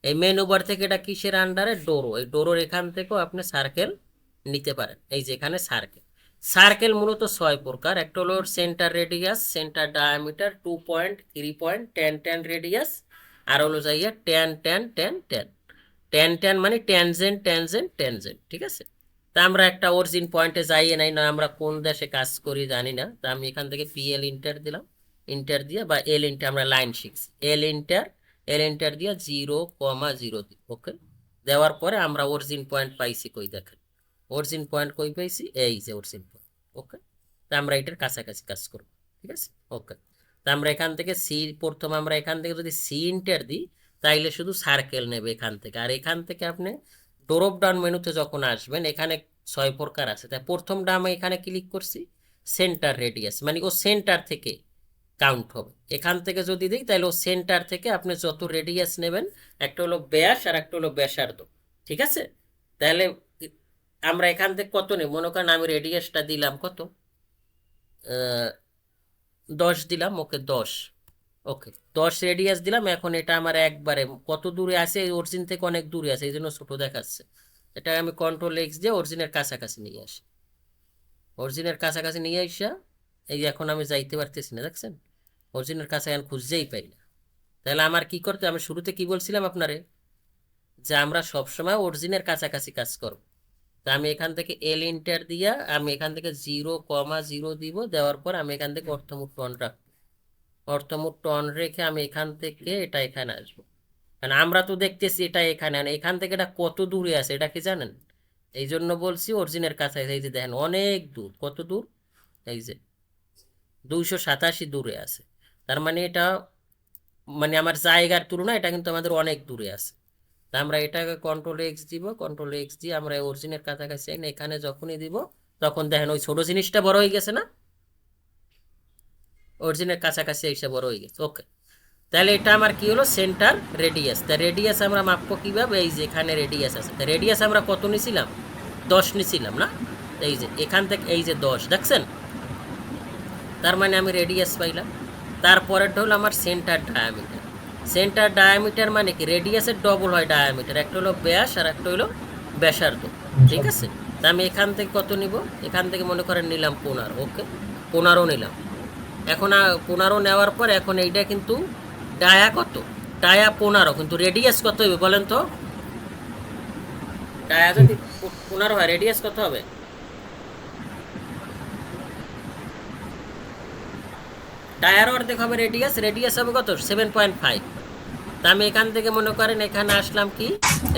এই মেনু বার থেকে এটা কিসের আন্ডারে, ডোরো, এই ডোরোর এখান থেকেও আপনি সার্কেল নিতে পারেন। এই যে এখানে সার্কেল, সার্কেল মূলত 6 প্রকার। একটা হলো centre radius, centre diameter, 2.3 point, ten ten radius, আর হলো যাইয়া ten ten ten ten. Ten ten মানে টেনজেন্ট টেনজেন্ট টেনজেন্ট, ঠিক আছে? তা আমরা একটা অরিজিন পয়েন্টে যাই নাই, না আমরা কোন দেশে কাজ করি জানি না, তা আমি এখান থেকে পিএল ইন্টার দিলাম, ইন্টার দিয়ে, বা এল ইন্টার, আমরা লাইন শিখছি, এল ইন্টার দিয়ে 0,0 দিই, ওকে। দেওয়ার পরে আমরা অরিজিন পয়েন্ট পাইছি কই, দেখেন অরিজিন পয়েন্ট কই পাইছি, এই যে অরিজিন পয়েন্ট, ওকে। তা আমরা এটার কাছাকাছি কাজ করব, ঠিক আছে, ওকে। তা আমরা এখান থেকে সি, প্রথম আমরা এখান থেকে যদি সি ইন্টার দিই, তাইলে শুধু সার্কেল নেবে এখান থেকে। আর এখান থেকে আপনি ড্রপ ডাউন মেনুতে যখন আসবেন, এখানে 6 প্রকার আছে, তাই প্রথম ডামে এখানে ক্লিক করছি, সেন্টার রেডিয়াস, মানে ও সেন্টার থেকে কাউন্ট হবে। এখান থেকে যদি দিই তাহলে ও সেন্টার থেকে আপনি যত রেডিয়াস নেবেন, একটা হলো ব্যাস আর একটা হলো ব্যাসার্ধ, ঠিক আছে? তাহলে আমরা এখান থেকে কত নেব, মনে করেন আমি রেডিয়াসটা দিলাম কত, 10 দিলাম, ওকে 10, ওকে 10 রেডিয়াস দিলাম। এখন এটা আমার একবারে কত দূরে আছে, অরিজিন থেকে অনেক দূরে আছে, এই জন্য ছোট দেখাচ্ছে। এটা আমি কন্ট্রোল এক্স দিয়ে অরিজিনের কাছাকাছি নিয়ে আসি, অরিজিনের কাছাকাছি নিয়ে আসা, এই যে এখন আমি যাইতে পারতেছি না, দেখছেন? অরিজিনের কাছে এখন খুঁজতেই পাই না। তাহলে আমার কি করতে, আমি শুরুতে কি বলছিলাম আপনারে, যে আমরা সবসময় অরিজিনের কাছাকাছি কাজ করব। তা আমি এখান থেকে এল ইন্টার দিয়া, আমি এখান থেকে 0,0 দিব, দেওয়ার পর আমি এখান থেকে অর্থমুট টন রাখবো, অর্থমুট টন রেখে আমি এখান থেকে এটা এখানে আসবো। কারণ আমরা তো দেখতেছি এটা এখানে, আর এখান থেকে এটা কত দূরে আছে এটা কি জানেন? এই জন্য বলছি অরিজিনের কাছে, এই যে দেখেন অনেক দূর, কত দূর, এই যে 287 দূরে আছে। তার মানে এটা, মানে আমার জায়গার তুলনায় এটা কিন্তু আমাদের অনেক দূরে আছে। তা আমরা এটাকে কন্ট্রোল এক্স দিব, কন্ট্রোল এক্স দিয়ে আমরা অরিজিনের কাছাকাছি এখানে যখনই দিব, তখন দেখেন ওই ছোট জিনিসটা বড় হয়ে গেছে না, অরিজিনের কাছাকাছি এসে বড় হয়ে গেছে, ওকে। তাহলে এটা আমার কি হলো, সেন্টার রেডিয়াস। তা রেডিয়াস আমরা মাপবো কিভাবে, এই যে এখানে রেডিয়াস আছে, তা রেডিয়াস আমরা কত নিছিলাম, 10 নিছিলাম না? এই যে এখান থেকে এই যে 10 দেখছেন, তার মানে আমি রেডিয়াস পাইলাম। তারপরেরটা হলো আমার সেন্টার ডায়ামিটার। সেন্টার ডায়ামিটার মানে কি, রেডিয়াসের ডবল হয় ডায়ামিটার, একটা হলো ব্যাস আর একটা হলো ব্যাসার্ধ, ঠিক আছে? তা আমি এখান থেকে কত নিব, এখান থেকে মনে করেন নিলাম 15, ওকে 15 নিলাম। এখন 15 নেওয়ার পর এখন এইটা কিন্তু ডায়া কত, ডায়া 15, কিন্তু রেডিয়াস কত হবে বলেন তো? ডায়া যদি 15 হয় রেডিয়াস কত হবে? ডায়ার অর্ধেক হবে রেডিয়াস, রেডিয়াস হবে কত, 7.5। তা আমি এখান থেকে মনে করেন এখানে আসলাম কি,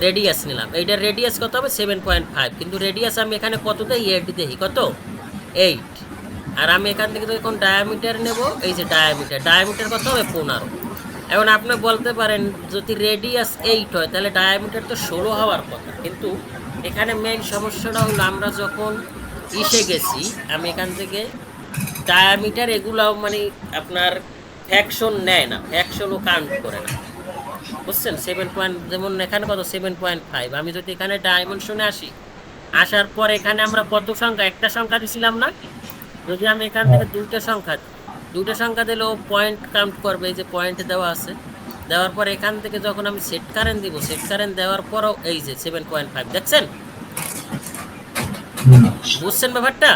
রেডিয়াস নিলাম, এইটার রেডিয়াস কত হবে 7.5, কিন্তু রেডিয়াস আমি এখানে কত দেই, 8 দেখি, কত 8। আর আমি এখান থেকে যখন ডায়ামিটার নেব, এই যে ডায়ামিটার, ডায়ামিটার কত হবে 15। এখন আপনি বলতে পারেন যদি রেডিয়াস 8 হয় তাহলে ডায়ামিটার তো 16 হওয়ার কথা, কিন্তু এখানে মেইন সমস্যাটা হলো আমরা যখন ইসে গেছি, আমি এখান থেকে ডায়ামিটার এগুলাও মানে আপনার ফ্যাকশন নেয় না, ফ্যাকশনও কাউন্ট করে না, বুঝছেন? 7 যেমন এখানে কত 7.5, আমি যদি এখানে ডাইমেনশনে আসি, আসার পর এখানে আমরা কত সংখ্যা, একটা সংখ্যা দিছিলাম না? যদি আমি এখান থেকে দুইটা সংখ্যা দিলেও পয়েন্ট কাউন্ট করবে, এই যে পয়েন্ট দেওয়া আছে। দেওয়ার পর এখান থেকে যখন আমি সেট কারেন্ট দিব, সেট কারেন্ট দেওয়ার পরও এই যে 7.5 দেখছেন, হুম, বুঝছেন ব্যাপারটা?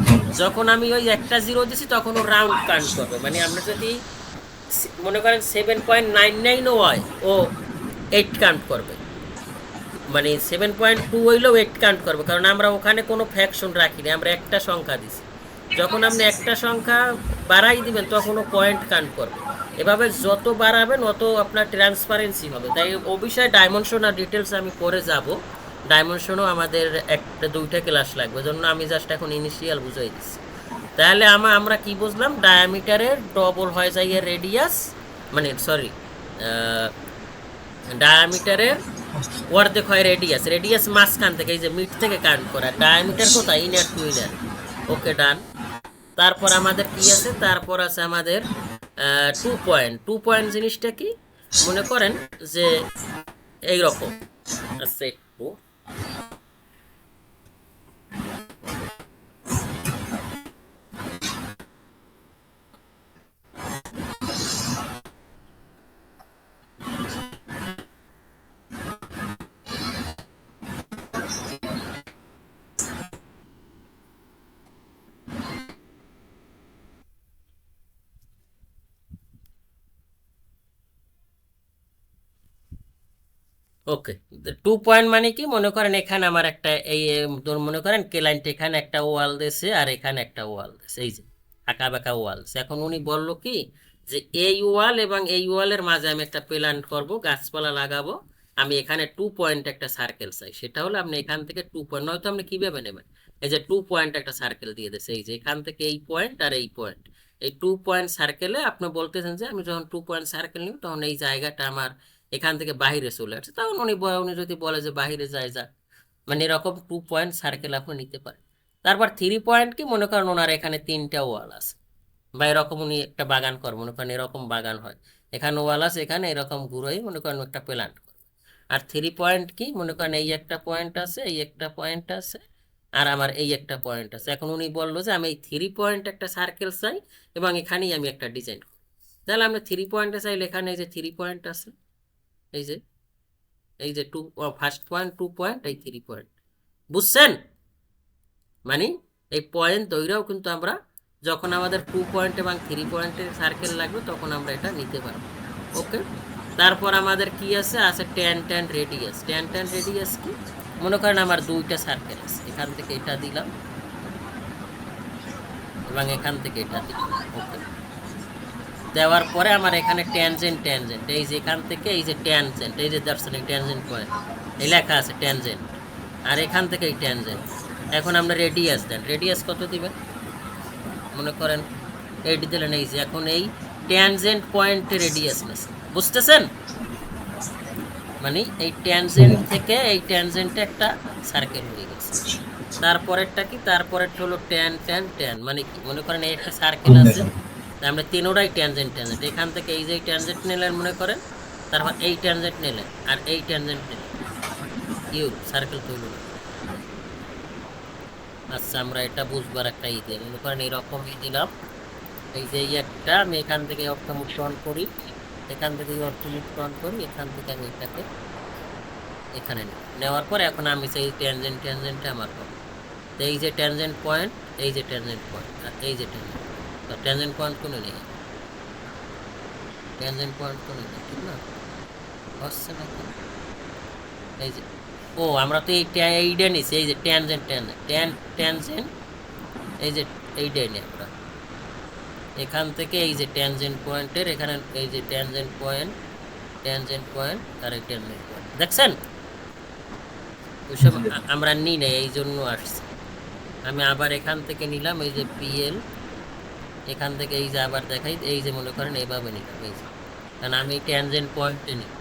জি। যখন আমি ওই একটা জিরো দিছি তখন ও রাউন্ড কাউন্ট করবে, মানে আমরা যদি মনে করেন 7.99 হয়, ও 8 কাউন্ট করবে, মানে 7.2 হইলেও 8 কাউন্ট করবে, কারণ আমরা ওখানে কোনো ফ্যাকশন রাখিনি, আমরা একটা সংখ্যা দিছি। যখন আপনি একটা সংখ্যা বাড়াই দিবেন তখন ও পয়েন্ট কাউন্ট করবে। এভাবে যত বাড়াবেন অত আপনার ট্রান্সপারেন্সি হবে। তাই ও বিষয়ে ডাইমেনশন আর ডিটেলস আমি পরে যাব। ডাইমেনশনও আমাদের একটা দুইটা ক্লাস লাগবে, জন্য আমি জাস্ট এখন ইনিশিয়াল বুঝাই দিচ্ছি। তাহলে আমরা কি বুঝলাম, ডায়ামিটারের ডবল হয়ে যায় রেডিয়াস, মানে সরি, ডায়ামিটারের অর্ধেক হয় রেডিয়াস। রেডিয়াস মাঝখান থেকে, এই যে মিড থেকে কাউন্ট করা, ডায়ামিটার কোথায়, ইনার টু ইনার। ওকে, ডান। তারপর আমাদের কি আছে, তারপর আছে আমাদের 2 পয়েন্ট। 2 পয়েন্ট জিনিসটা কি, মনে করেন যে এইরকম আছে একটু। ওকে, 2 পয়েন্ট মানে কি, মনে করেন এখানে আমার একটা এই মনে করেন ক্লায়েন্ট এখানে একটা ওয়াল দিয়েছে আর এখানে একটা ওয়াল দিয়েছে, এই যে আঁকা বাঁকা ওয়াল। এখন উনি বলল কি, যে এই ওয়াল এবং এই ওয়ালের মাঝে আমি একটা প্ল্যান করব, গাছপালা লাগাবো, আমি এখানে 2 পয়েন্ট একটা সার্কেল চাই। সেটা হলো আপনি এখান থেকে 2 পয়েন্ট, নয়তো আপনি কিভাবে নেবেন, এই যে 2 পয়েন্ট একটা সার্কেল দিয়ে দিয়েছে, এই যে এখান থেকে এই পয়েন্ট আর এই পয়েন্ট, এই 2 পয়েন্ট সার্কেলে আপনি বলতেছেন যে আমি যখন 2 পয়েন্ট সার্কেল নিব তখন এই জায়গাটা আমার এখান থেকে বাইরে চলে আসছে, তখন উনি যদি বলে যে বাইরে যায় যা, মানে এরকম 2 পয়েন্ট সার্কেল আপনি নিতে পারেন। তারপর 3 পয়েন্ট কি, মনে করেন ওনার এখানে 3টা ওয়াল আছে, বা এরকম উনি একটা বাগান করবেন, মনে করেন এরকম বাগান হয়, এখানে ওয়াল আছে, এখানে এরকম ঘুরোই মনে করেন একটা প্ল্যান্ট করবে। আর 3 পয়েন্ট কি, মনে করেন এই একটা পয়েন্ট আছে, এই একটা পয়েন্ট আছে, আর আমার এই একটা পয়েন্ট আছে। এখন উনি বললো যে আমি এই 3 পয়েন্ট একটা সার্কেল চাই এবং এখানেই আমি একটা ডিজাইন করি। তাহলে আমরা 3 পয়েন্টে চাইলে এখানে এই যে 3 পয়েন্ট আছে, এই যে এই যে ফার্স্ট পয়েন্ট 2 পয়েন্ট, এই 3 পয়েন্ট, বুঝছেন? মানে এই পয়েন্ট দৈরাও কিন্তু আমরা যখন আমাদের 2 পয়েন্ট এবং 3 পয়েন্টের সার্কেল লাগবে তখন আমরা এটা নিতে পারবো। ওকে, তারপর আমাদের কি আছে, আছে ট্যান রেডিয়াস। ট্যান রেডিয়াস কি, মনে করেন আমার দুইটা সার্কেল আছে, এখান থেকে এটা দিলাম এবং এখান থেকে এটা দিলাম। ওকে, দেওয়ার পরে আমার এখানে ট্যানজেন্ট, এই যে এখান থেকে এই যে ট্যানজেন্ট, এই যে দার্শনিক ট্যানজেন্ট পয়েন্ট, এই লেখা আছে ট্যানজেন্ট, আর এখান থেকে এই ট্যানজেন্ট। এখন আমরা রেডিয়াস দেন, রেডিয়াস কত দিবেন, মনে করেন এইটি দিলেন, এই যে এখন এই ট্যানজেন্ট পয়েন্টে রেডিয়াস নেছে, বুঝতেছেন? মানে এই ট্যানজেন্ট থেকে এই ট্যানজেন্টে একটা সার্কেল হয়ে গেছে। তারপরেরটা কি, তারপরেরটা হলো ট্যান, মানে কি, মনে করেন এই একটা সার্কেল আছে, আমরা তিনোটাই ট্যানজেন্ট, এখান থেকে এই যে ট্যানজেন্ট নিলেন মনে করেন, তারপর এই ট্যানজেন্ট নিলেন আর এই ট্যানজেন্ট নিলেন, ইউ সার্কেল তৈরি হলো। আচ্ছা, আমরা এটা বুঝবার একটা দিয়ে মনে করেন এরকমই দিলাম, এই যে এই একটা আমি এখান থেকে অর্থমুখ গ্রহণ করি, এখান থেকে অর্থমুখ গ্রহণ করি, এখান থেকে আমি এটাকে এখানে নিই, নেওয়ার পর এখন আমি সেই ট্যানজেন্টে আমার পাবো। তো এই যে ট্যানজেন্ট পয়েন্ট, এই যে ট্যানজেন্ট পয়েন্ট, আর এই যে ট্যানজেন্ট, তো ট্যানজেন্ট পয়েন্ট কোনো নেই, ট্যানজেন্ট পয়েন্ট কোনো নেই, ঠিক না? হচ্ছে না কেন? এই যে, ও আমরা তো এইটা নিছি, এই যে ট্যানজেন্ট, এই যে এইটাই নিই আমরা, এখান থেকে এই যে ট্যানজেন্ট পয়েন্টের এখানে এই যে ট্যানজেন্ট পয়েন্ট আর এই ট্যানজেন্ট পয়েন্ট, দেখছেন? ওইসব আমরা নিই না, এই জন্য আসছে। আমি আবার এখান থেকে নিলাম, এই যে পিএল, এখান থেকে এই যে আবার দেখাই, এই যে মনে করেন এইভাবে নিলাম, এই যে, কারণ আমি ট্যানজেন্ট পয়েন্টে নিই,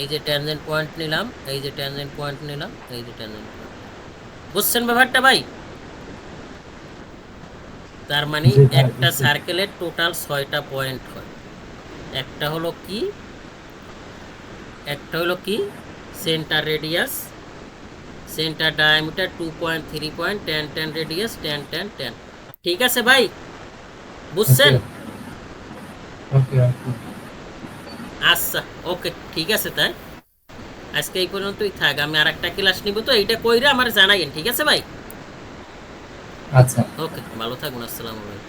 এই যে ট্যানজেন্ট পয়েন্ট নিলাম, এই যে ট্যানজেন্ট পয়েন্ট নিলাম, এই যে ট্যানজেন্ট পয়েন্ট, বুঝছেন ব্যাপারটা ভাই? তার মানে জি ভাই, একটা বুঝছি। সার্কেলের টোটাল 6টা পয়েন্ট হয়। একটা হলো কি, একটা হলো কি centre radius, centre diameter 2 point, 3 point, tan radius, tan. ঠিক আছে ভাই, ওকে, বুঝছেন? ওকে, ওকে। আচ্ছা, ওকে, ঠিক আছে তাই। আজকে এই পর্যন্তই থাক, আমি আর একটা ক্লাস নিব, তো এইটা কইরা আমার জানাইন, ঠিক আছে ভাই? আচ্ছা। ওকে, ভালো থাকুন, আসসালামু আলাইকুম।